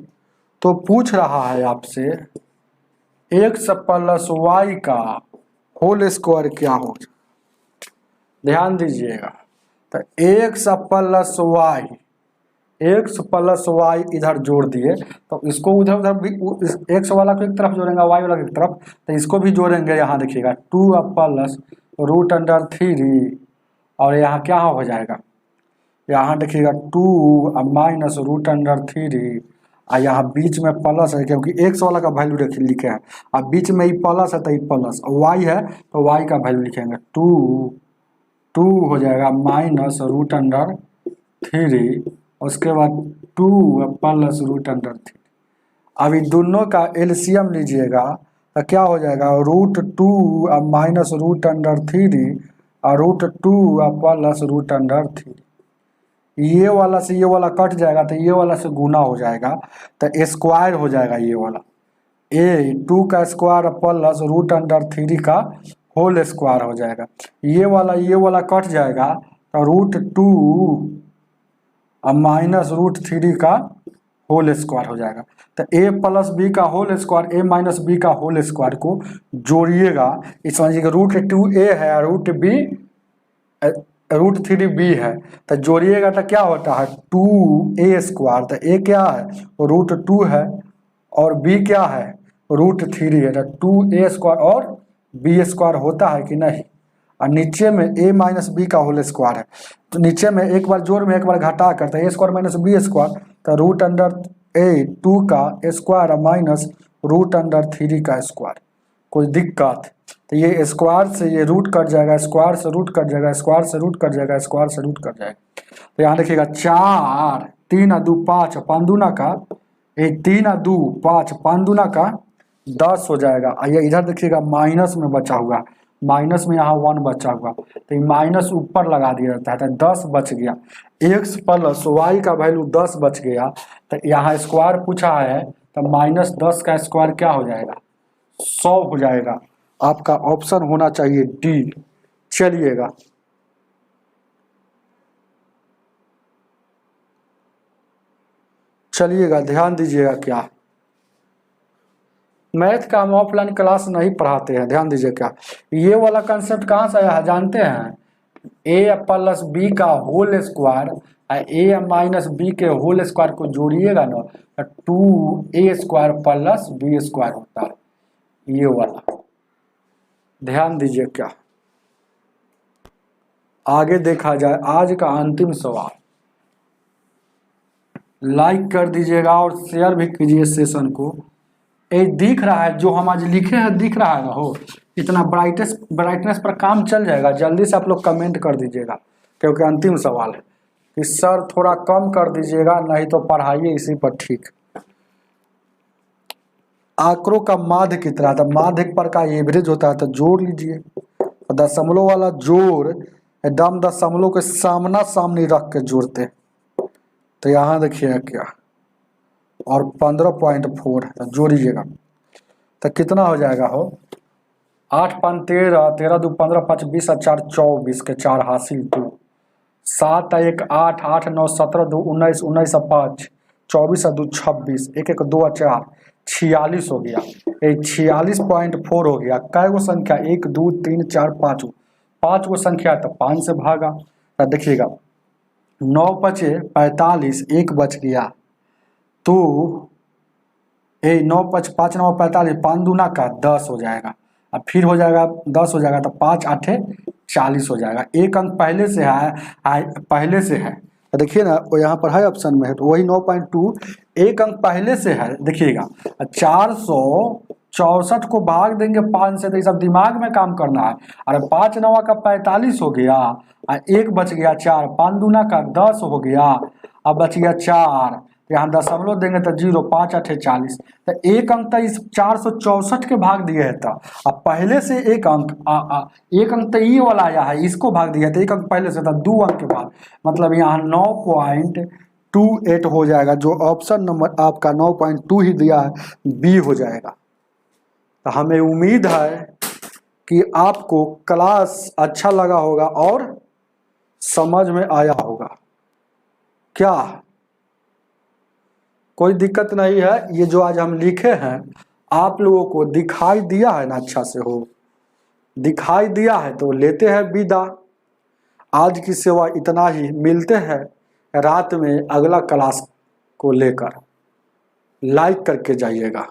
तो पूछ रहा है आपसे एक्स प्लस वाई का होल स्क्वायर क्या होगा। ध्यान दीजिएगा, तो एक्स प्लस वाई इधर जोड़ दिए तो इसको उधर उधर भी, एक्स वाला को एक तरफ जोड़ेंगे, वाई वाला को एक तरफ, तो इसको भी जोड़ेंगे। यहाँ देखिएगा 2 प्लस √3 और यहाँ क्या हो जाएगा, यहाँ देखिएगा 2 माइनस √3 और यहाँ बीच में प्लस है क्योंकि एक्स वाला का वैल्यू लिखे हैं, अब बीच में ही प्लस है तो ये प्लस, और वाई है तो वाई का वैल्यू लिखेंगे 2 हो जाएगा माइनस √3, उसके बाद 2 प्लस √3। अभी दोनों का एलसीएम लीजिएगा तो क्या हो जाएगा, √2 माइनस √3 और √2 प्लस √3। ये वाला से ये वाला कट जाएगा तो ये वाला से गुना हो जाएगा तो स्क्वायर हो जाएगा। ये वाला 2 का स्क्वायर प्लस √3 का होल स्क्वायर हो जाएगा। ये वाला कट जाएगा तो √2 माइनस √3 का होल स्क्वायर हो जाएगा। तो a प्लस बी का whole square, a minus B का होल स्क्वायर को जोड़िएगा। इस समझिएगा √2a है, √3b है, तो जोड़िएगा तो क्या होता है 2a स्क्वायर। तो a क्या है, √2 है और b क्या है, √3 है, तो 2a स्क्वायर और b स्क्वायर होता है कि नहीं। और नीचे में a माइनस बी का होल स्क्वायर है, तो नीचे में एक बार जोड़ में एक बार घटा करते हैं, a square minus B square, तो रूट अंडर a 2 का स्क्वायर माइनस रूट अंडर 3 का स्क्वायर। कोई दिक्कत? तो ये स्क्वायर से ये रूट कट जाएगा, स्क्वायर से रूट कट जाएगा, स्क्वायर से रूट कट जाएगा, स्क्वायर से रूट कट जाएगा। तो यहाँ देखिएगा 4 3 और 2 5 5 दूना का 3 और 2 5 5 दूना का 10 हो जाएगा। ये इधर देखिएगा माइनस में बचा हुआ, माइनस में यहाँ 1 बचा हुआ, तो ये माइनस ऊपर लगा दिया जाता है, तो 10 बच गया। x प्लस वाई का वैल्यू 10 बच गया, तो यहाँ स्क्वायर पूछा है, तो माइनस 10 का स्क्वायर क्या हो जाएगा? 100 हो जाएगा। आपका ऑप्शन होना चाहिए डी। चलिएगा ध्यान दीजिएगा, क्या मैथ का हम ऑफलाइन क्लास नहीं पढ़ाते हैं, ध्यान दीजिए। क्या ये वाला कंसेप्ट कहाँ से आया है जानते हैं? a प्लस बी का whole square, a minus B के होल स्क्वायर को जोड़िएगा ना, तो 2a square plus B square होता है, ये वाला। ध्यान दीजिए, क्या आगे देखा जाए। आज का अंतिम सवाल, लाइक कर दीजिएगा और शेयर भी कीजिए सेशन को। ये दिख रहा है जो हम आज लिखे हैं, दिख रहा है ना हो, इतना ब्राइटनेस पर काम चल जाएगा। जल्दी से आप लोग कमेंट कर दीजिएगा, क्योंकि अंतिम सवाल है कि सर थोड़ा कम कर दीजिएगा, नहीं तो पढ़ाइए इसी पर। ठीक, आंकड़ों का माध्य कितना था? माध्य पर का एवरेज होता है, तो जोड़ लीजिए। दशमलव वाला जोड़ एकदम दशमलव के सामना सामने रख के जोड़ते हैं, तो यहाँ देखिए क्या, और 15.4 है, तो जोड़िएगा तो कितना हो जाएगा हो? 8 5 13 13 2 15 5 20 और 4 24 के 4 हासिल 2 7 1 8 8 9 17 2 19 19 और 5 24 और 2 26 1 1 2 और 4 46 हो गया। 46.4 हो गया। कै गो संख्या? 1 2 3 4 5 गो संख्या, तो 5 से भागा। तो देखिएगा 9 बचे 45, 1 बच गया, तो 9 5 5 9 45, 5 दूना का 10 हो जाएगा। अब फिर हो जाएगा 10 हो जाएगा, तो 5 8 40 हो जाएगा। एक अंक पहले से है, तो देखिए ना वो यहाँ पर है ऑप्शन में है, तो वही 9.2 एक अंक पहले से है। देखिएगा 464 को भाग देंगे 5 से, तो ये सब दिमाग में काम करना है। अरे 5 9 का 45 हो गया, और 1 बच गया 4, 5 दूना का 10 हो गया, अब बच गया 4, यहाँ दशमलव देंगे तो 0, 5 8 40, तो एक अंक तो इस 464 के भाग दिए है, तो अब पहले से एक अंक एक अंक तो ये वाला आया है, इसको भाग दिया, तो एक अंक पहले से था 2 अंक के बाद, मतलब यहाँ 9.28 हो जाएगा। जो ऑप्शन नंबर आपका 9.2 ही दिया है, बी हो जाएगा। तो हमें उम्मीद है कि आपको क्लास अच्छा लगा होगा और समझ में आया होगा। क्या कोई दिक्कत नहीं है? ये जो आज हम लिखे हैं आप लोगों को दिखाई दिया है ना? अच्छा से हो दिखाई दिया है तो लेते हैं विदा। आज की सेवा इतना ही, मिलते हैं रात में अगला क्लास को लेकर। लाइक करके जाइएगा।